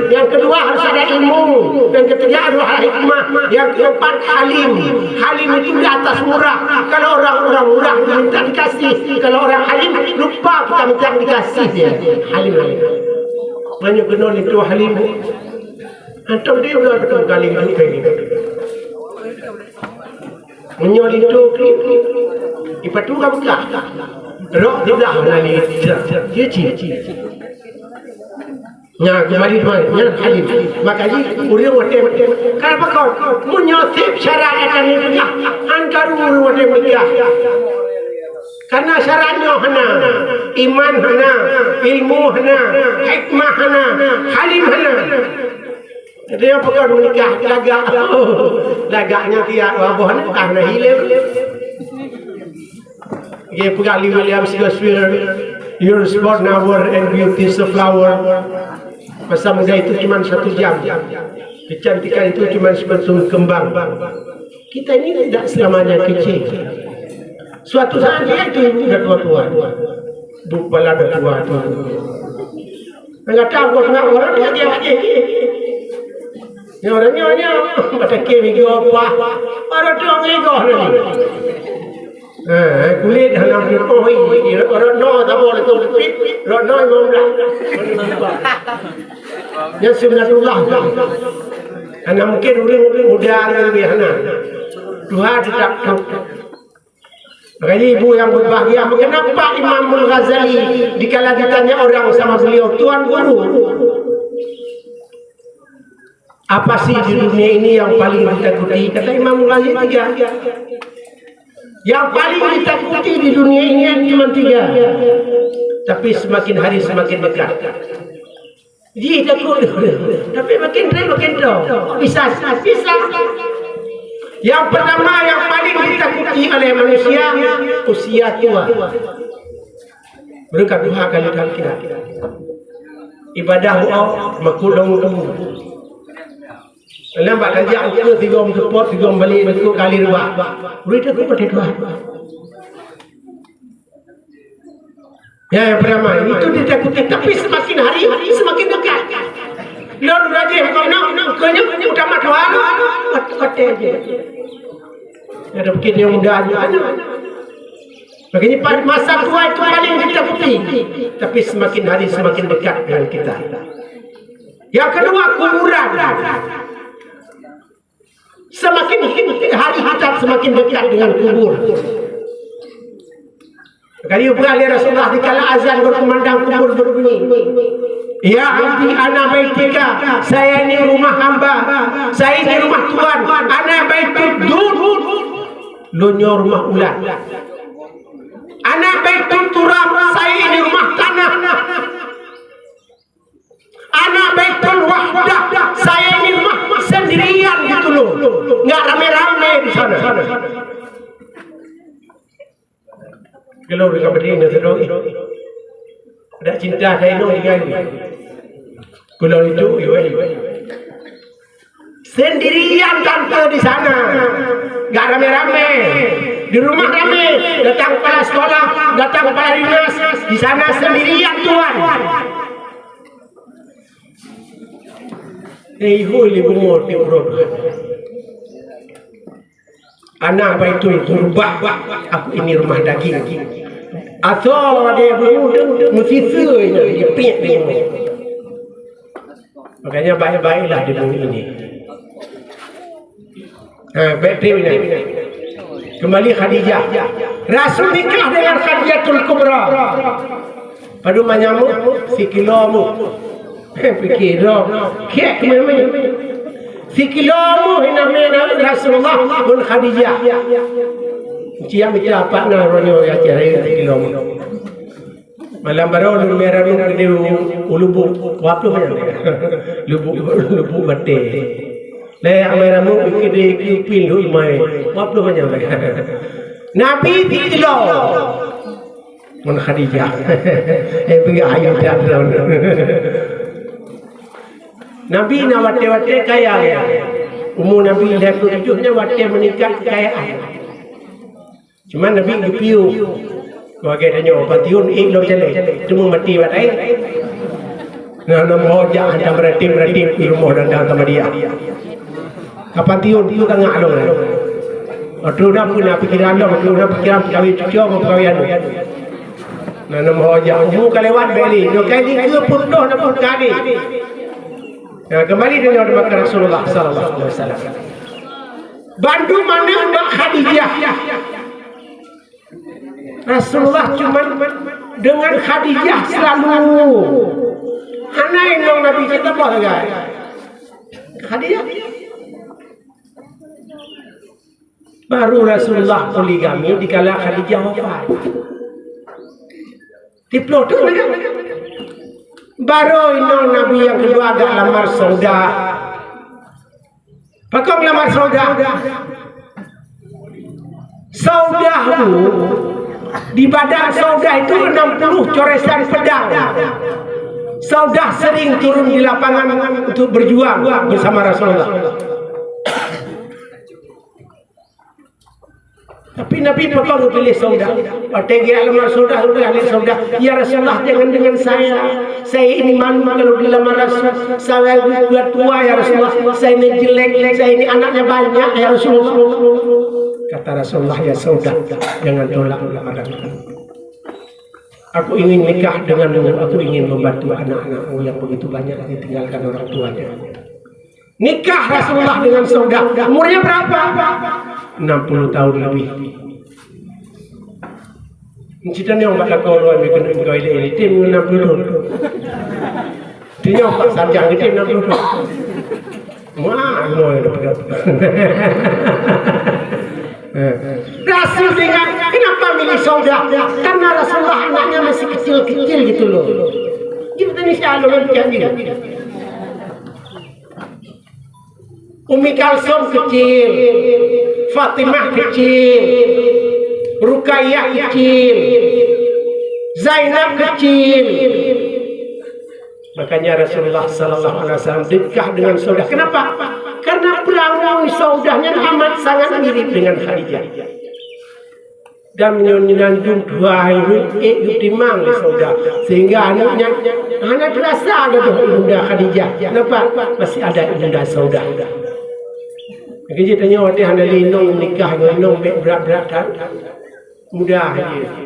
yang kedua harus ada ilmu, yang ketiga adalah hikmah, yang keempat halim. Halim itu di atas murah. Kalau orang murah minta dikasih, kalau orang halim lupa kita minta dikasih dia. Halim. Banyak kenal itu halim. Antum dia sudah betul kali hidup ini. Menyol itu ipatuka buka. Roh tidak menali cici. Nya kembali nya halim. Makanya uriang wate. Kenapa kau menyotip syariat ini? Angkar uriang wate nikah. Karena syaratnya hana, iman hana, ilmu hana, hikmah hana, halim hana. Dia pegang menikah lagaknya tiap wabah tak nak hilang. Dia pegang William Shakespeare, your sport now and beauty is a flower. Masa muda itu cuma 1 jam. Kecantikan itu cuma sebetul kembang. Kita ini tidak selamanya kecil. Suatu saat dia itu sudah tua-tua. Bupala dah tua. Enggak tahu orang dia orangnya macam kami apa? Orang tu orang ego ni. Kulit hanam dia orang no tak boleh tu pit, orang no ngomong. Yang Sunnatullah. Hanam mungkin orang muda lebih hanam. Tuhan tidak tahu. Makanya ibu yang berbahagia, kenapa Imam Al-Ghazali dikala ditanya orang sama beliau, Tuan Guru, apa sih di dunia ini yang paling ditakuti? Kata Imam Ghazali 3. Yang paling ditakuti di dunia ini cuma 3. Tapi semakin hari semakin dekat. Dia takut, tapi makin hari makin tahu. Bisa. Yang pertama yang paling ditakuti oleh manusia, usia tua. Mereka 2 kali dalam kita. Ibadah makulong tu. Lambat kerja aku 3 support 3 balik 2 kali rubah. Mereka tu pada 2. Ya, yang pertama itu ditakuti, tapi semakin hari semakin dekat. Lalu rajin kau kena utama Tuhan, kata je. Ada mungkin yang muda aja. Makanya pada masa tua itu paling ditakuti, tapi semakin hari semakin dekat dengan kita. Yang kedua, kuburan. Semakin hari kita semakin dekat dengan kubur. Kali berkali Rasulullah dikala azan berkumandang kubur berbunyi, ya abdi ana baitika, saya ini rumah hamba, saya ini rumah Tuhan, ana baitud dud, lunyo rumah ulat, ana baitud turab, saya ini rumah tanah, ana baitul wahdah, saya ini rumah sendirian gitu loh, nggak rame-rame di sana. Kalau mereka berdiri sedang ada cinta saya no dengan kalau itu sendirian tanpa di sana, nggak rame-rame. Di rumah rame, datang kepala sekolah, datang kepala dinas, di sana sendirian Tuhan. Huli umur tiurut. Anak baitul qurbah, aku ini rumah daging. Atau dia berudang musisir dia piak dia. Makanya baik-baiklah di bumi ini. Baik ini. Kembali Khadijah. Rasul nikah dengan Khadijatul Kubra. Padu manyamu si kilomu. Fikir kek memang. Si kilomu namanya Rasulullah bin Khadijah. Cia bicara apa na ronyo ya cari kilomu. Malam baru merah nu ulubu waktu mana? Lubu bate. Le merah nu ikide pilu mai waktu mana? Nabi di kilo. Bin Khadijah. Pergi ayu dah. Nabi na wate-wate kaya. Umur Nabi dah 7 wate menikah kekayaan. Cuma Nabi gepiu. Bagi tanya patiun lo jale. Cuma mati batai. Nah nama jangan dah berarti di rumah dan sama dia. Kapatiun itu kan ngalo. Atau nak pun nak pikiran lo, atau nak pikiran kawin cucu atau kawian. Nah nama jangan mu kelewat beli. Lo kali ke pun doh nak pun kali. Nah, kembali dengan Rasulullah sallallahu alaihi wasallam. Bantu mana Mbak Khadijah? Rasulullah cuma dengan Khadijah selalu. Anai nong Nabi kita apa guys? Khadijah. Baru Rasulullah poligami dikala Khadijah wafat. Diplotok lagi. Baru inong Nabi yang kedua agak lamar Sauda. Pakam lamar Sauda. Sauda di badan Sauda itu 60 coresan pedang. Sauda sering turun di lapangan untuk berjuang bersama Rasulullah. Tapi Nabi bakal pilih Sauda. Pategi alamar Sauda, Sauda. Ya Rasulullah, jangan dengan saya. Saya ini malu kalau dilamar Rasul. Saya buat tua ya Rasulullah. Saya ini jelek, saya ini anaknya banyak ya Rasulullah. Kata Rasulullah, ya Sauda, jangan tolak lamaran. Aku ingin nikah denganmu. Aku ingin membantu anak-anakmu yang begitu banyak ditinggalkan orang tuanya. Nikah Rasulullah dengan Sauda. Umurnya berapa? 60 tahun lebih. Cerita ni orang bakal kau luar bikin kau ini tim 60 tahun. Dia orang sarjang tim 60 tahun. Wah, no itu berat. Rasul dengan kenapa milih Sauda? Karena Rasulullah anaknya masih kecil-kecil gitu loh. Kita ni selalu berjanji. Umi Kalsum kecil, Fatimah kecil, Ruqayyah kecil, Zainab kecil. Makanya Rasulullah sallallahu alaihi wasallam nikah dengan Saudah. Kenapa? Karena perangai Saudahnya amat sangat mirip dengan Khadijah. Dan menyandung dua itu timang Saudah, sehingga anaknya anak terasa ada Ibunda Khadijah. Kenapa? Masih ada Ibunda Saudah. Jadi tanya waktu anda linong nikah linong berat-berat kan? Mudah aja.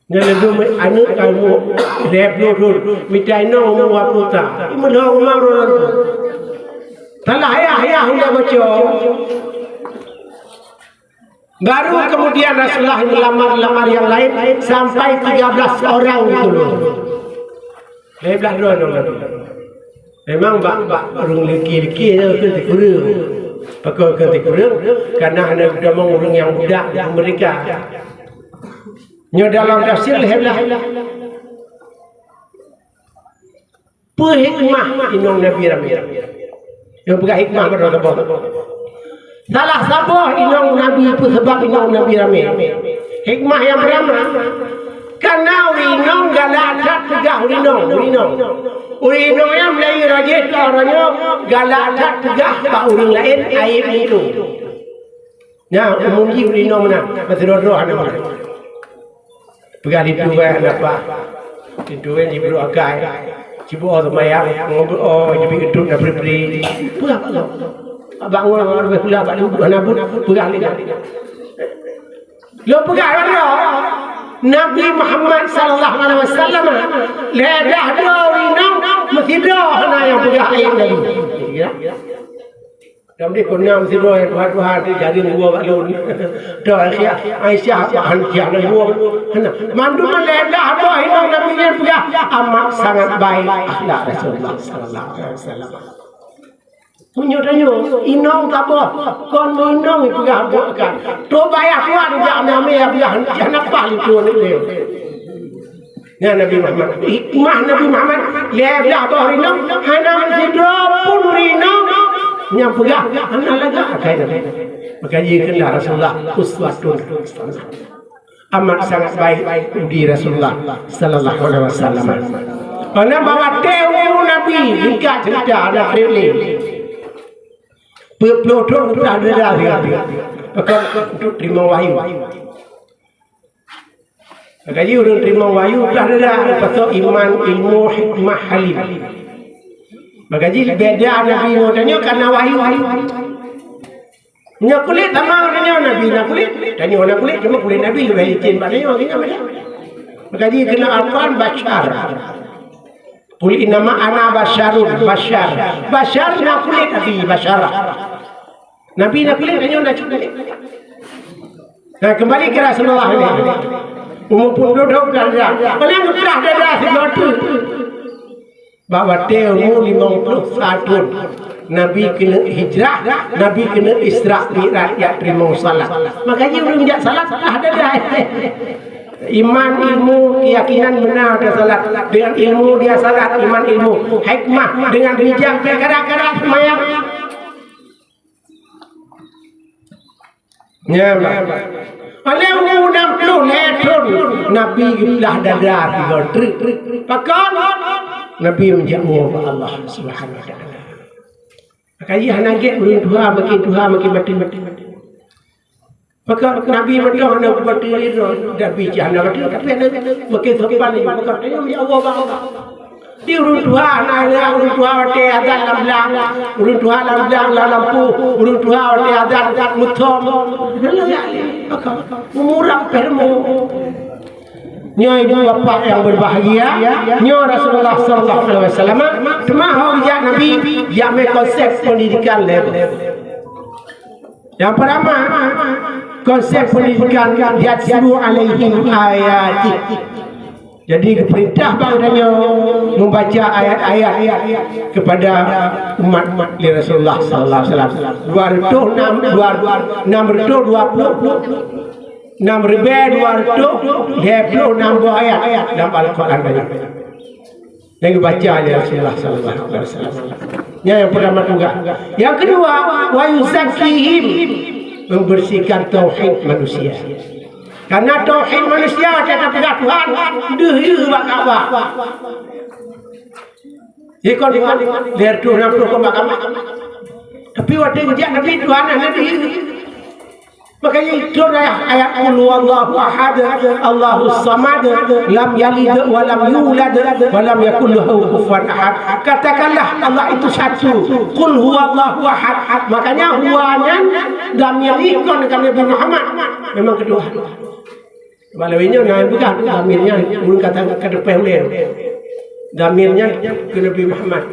Ngaladu anak kamu replo mitai no mau puta. Imulong marun. Talah ayah hendak baca. Baru kemudian Rasulullah melamar yang lain sampai 13 orang itu. 13 orang. Memang orang lelaki-lelaki itu kurang. Pakai ganti kurang karena anda sudah mengurung yang budak mereka. Nyo dalam tafsir heblah hikmah inong Nabi Rami. Yang bukan hikmah pada apa? Salah sabah inong Nabi itu sebab inong Nabi Rami. Hikmah yang pertama, karena urinong galatat tegah urinong. Urinong yang mulai rajin orangnya galatat tegah pak uring lain air itu. Nah umumnya urinong mana? Berdoa nama. Pegang itu apa? Itu yang diberi agai, cipu orang mayang, ngobrol, jadi itu nak beri. Pulang, bangun orang berpulang balik, nabut, pegang lidah. Lo pegang apa? Nabi Muhammad sallallahu alaihi wasallam, ledah dori nang, mesti dah yang pegang ayam Nabi. Dalam dia kena mesti roh Tuhan dia jadi dua balon. Dah Aisyah hankian dua. Mandu meledah doh inong Nabi dia punya amat sangat baik akhlak Rasulullah sallallahu alaihi wasallam. Punyanya inong tak apa. Kon inong itu gak bukan. Tu bayar tuan dia ame dia jangan paling tuan dia. Ya Nabi Muhammad. Hikmah Nabi Muhammad ledah doh inong hana sidro pun inong yang pegang anak lagi akhirnya maka ia kena Rasulullah uswatun amat sangat baik di Rasulullah sallallahu alaihi wasallam. Karena bawa tewu Nabi hingga cerita ada trailing pelotong ada dia maka untuk terima wahyu maka ia untuk terima wahyu ada pasal iman ilmu hikmah halim. Maka jadi beda Nabi Muhammad karena wahyu. Nya kulit sama orangnya Nabi nak kulit. Tanya orang kulit cuma kulit Nabi lebih licin padanya orangnya. Maka jadi kena Al-Quran bashar. Qul innama ana basyarun bashar. Bashar nak kulit Nabi bashar. Nabi nak kulit tanya nak kulit. Nah kembali ke Rasulullah ini. Umur pun duduk kerja. Paling kerah dada sejotu. Bahawa tahun 51 Nabi kena hijrah, Nabi kena Isra Mi'raj ya terima salat. Makanya orang tidak salat ada dah. Iman ilmu keyakinan benar dia salat. Dengan ilmu dia salat, iman ilmu hikmah dengan bijak dia kadang-kadang semayang. Ya. Oleh undang puluh letron Nabi belah dada tiga trik. Pakar Nabi menjawab Allah Subhanahu wa taala. Makanya nangge ulun Tuhan makin mati. Maka Nabi mendoh nak berdiri Nabi jangan berdiri tapi makin sopan ni maka ya Allah bang. Di ulun Tuhan ada ulun Tuhan wate azan lamlang, ulun Tuhan lamlang lampu, ulun Tuhan wate azan muthom. Maka umurang permu. Nyo ibu bapa yang berbahagia, nyo Rasulullah sallallahu alaihi wasallam, semua hujah Nabi yang konsep pendidikan level. Yang pertama, konsep pendidikan yatlu alaihim ayati. Jadi perintah bangsanya membaca ayat-ayat kepada umat Rasulullah sallallahu alaihi wasallam. 620 6 ayat dalam Al-Quran banyak. yang dibaca oleh Rasulullah sallallahu alaihi wasallam. Yang pertama juga. Yang kedua, wa yuzakkihim, membersihkan tauhid manusia. Karena tauhid manusia kata pegang Tuhan, deh bakaba. Ikon der tu nak tu ko bakaba. Tapi waktu dia Nabi Tuhan Nabi. Makanya itu ayat qul huwallahu ahad Allahus samad lam yalid wa lam yulad wa lam yakul lahu kufuwan ahad. Katakanlah Allah itu satu. Qul huwallahu ahad. Makanya huwanya damirikon kami Nabi Muhammad memang kedua. Malawinya naik bukan damirnya ulun kata ke depan dia. Damirnya ke Nabi Muhammad.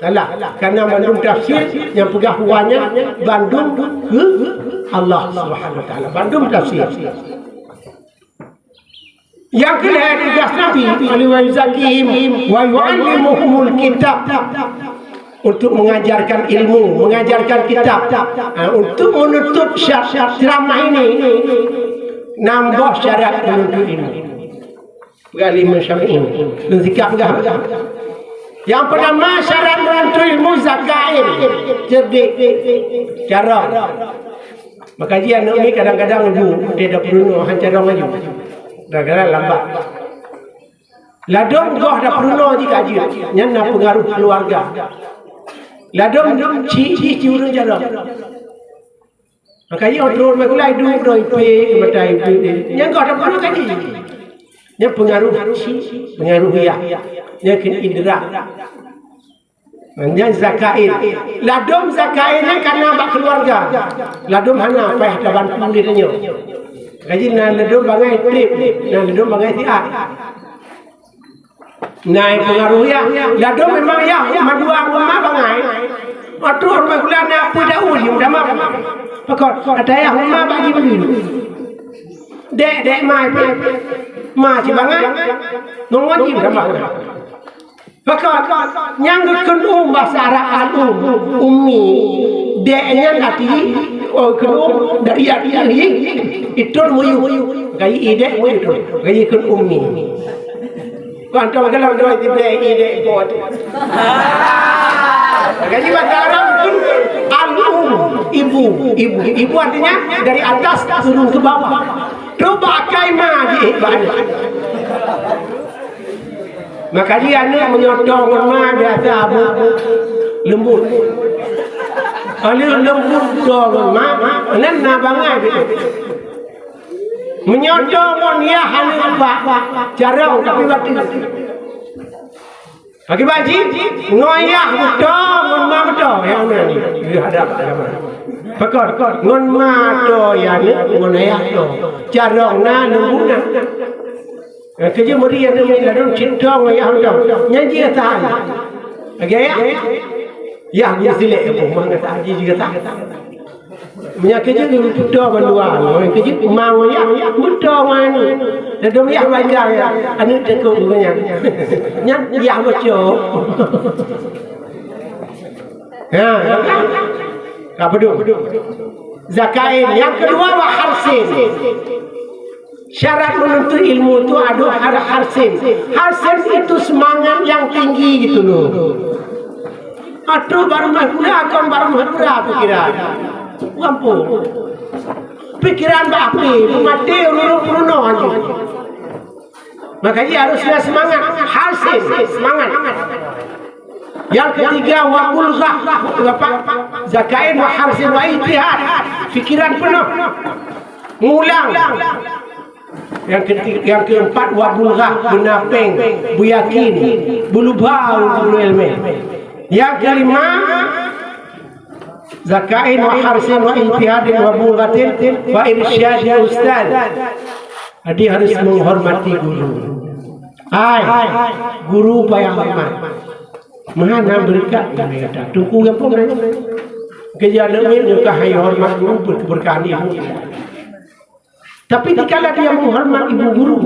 Salah. Karena Bandung tafsir yang pegang huwanya Bandung ke Allah Subhanahu wa taala. Bandung tafsir. Yang kedua tugas Nabi wa yuzakihim wa yu'allimuhumul kitab, untuk mengajarkan ilmu, mengajarkan kitab, untuk menutup syarat ceramah ini, nambah syarat menuntut ilmu. Gali Syafi'i dan sikap dah. Yang pertama syarat menuntut ilmu zakain, cerdik, cara. Maka dia anak ni kadang-kadang ibu dia dah perunuh hancar orang maju. Kadang-kadang lambat. Ladong goh dah perunuh di kaji. Yang nak pengaruh keluarga. Ladong ci urun cara. Maka dia turun megulai duduk doi pe mata ibu. Yang goh dah perunuh kaji. Yang pengaruh ya. Yang indera. Yang zakain. Ladom zakainnya karena bak keluarga. Ladom hana payah dah bantu dirinya. Kaji nan ladom bangai trip, nan ladom bangai tiak. Naik pengaruh ya. Ladom memang ya madua rumah bangai. Matur magulan apa dah uli dah mah. Pakot ada ya rumah bagi begini. Dek mai si bangai. Nongon ji dah mah. Pakot yang kedua bahasa Arab ummi deknya nanti kedua dari ini itu muyu gaya ide muyu gaya kan ummi kalau doi tiba ide buat gaya bahasa Arab ibu artinya dari atas turun ke bawah coba kaimah di maka dia nak menyotong rumah biasa abu lembut. Kalau lembut dong rumah, nan nabangai begitu. Menyotong dia hanya apa? Jarang tapi waktu. Bagi baji, ngoyak betul, rumah betul yang ni dihadap zaman. Pakar, rumah tu yang ni ngoyak tu. Jarang na lembut na. Kerja meriah ni lalu cintong yang ada, nyanyi tahan, agak ya silek pun mana tak juga tak. Punya kerja ni betul manual, kerja mau ya betul mana, lalu ya baca ya, anu tekuk punya, nyanyi ya betul. Ya, apa tu? Zakain yang kedua waharsin. Syarat menuntut ilmu itu ada harsin. Harsin itu semangat yang tinggi gitu loh. Atau baru mahkula akan baru mahkula pikiran. Mampu. Pikiran bapi, mati urut-urut aja. Makanya harusnya semangat. Harsin, semangat. Yang ketiga wabulghah, Bapak. Zakain wa harsin wa ijtihad. Pikiran penuh. Ngulang. Yang keempat wabulghah, benapeng, buyakin, bulu bau, bulu ilmu. Yang kelima zakain wa harsin wa ijtihadin wa bulghatin wa irsyadin ustaz. Dia harus menghormati guru. Guru payah hormat. Mana berkat mereka. Tunggu yang pun kejadian ini kahai hormat guru berkeberkahan ilmu. Tapi dikala dia menghormat ibu guru,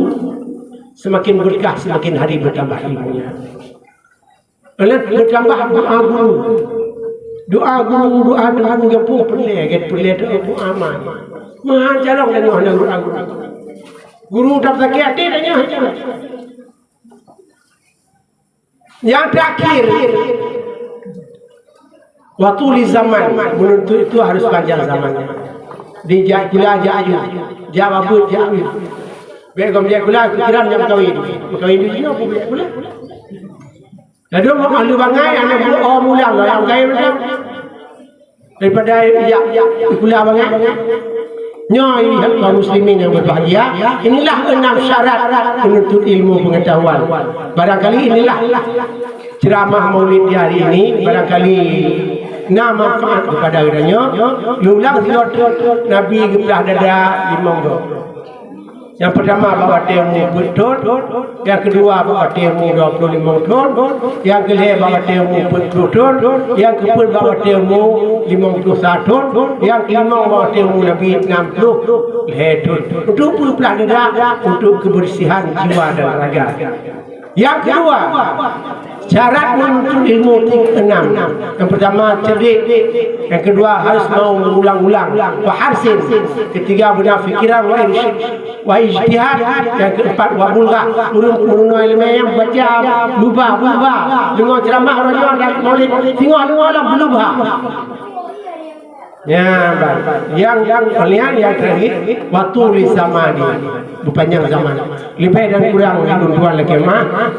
semakin berkah, semakin hari bertambah ilmunya. Bertambah doa guru. Doa guru yang pun perlu doa aman. Maha jalong dan doa guru. Guru tak sakit hati dan Yang terakhir, waktu li zaman menuntut itu harus panjang zamannya. Dia kuliah aja, jawab jawab. Begom dia kuliah pikiran yang kawin di sini aku kuliah. Lalu mau alu bangai, anak mula lah yang kaya macam daripada kuliah bangai. Nyai kaum muslimin yang berbahagia, inilah 6 syarat menuntut ilmu pengetahuan. Barangkali inilah ceramah maulid di hari ini, barangkali na manfaat kepada adanya. Lulang silot Nabi gebelah dada di monggo. Yang pertama bawa temu betul, yang kedua bawa temu 25 ton, yang ketiga bawa temu 40 ton, yang keempat bawa temu 51 ton, yang kelima bawa temu lebih 60 ton. Untuk perubahan dada, untuk kebersihan jiwa dan raga. Yang kedua, syarat menuntut ilmu 6. Yang pertama cerdik, yang kedua harus mau mengulang-ulang, wa harsin. Ketiga benar fikiran, wa ijtihad. Yang keempat wa bulgha, urun ilmu yang baca lupa dengar ceramah orang dan maulid tengok lah berubah. Ya, yang kalian yang terakhir waktu li zamani, berpanjang zaman lebih dan kurang 2 lagi mah.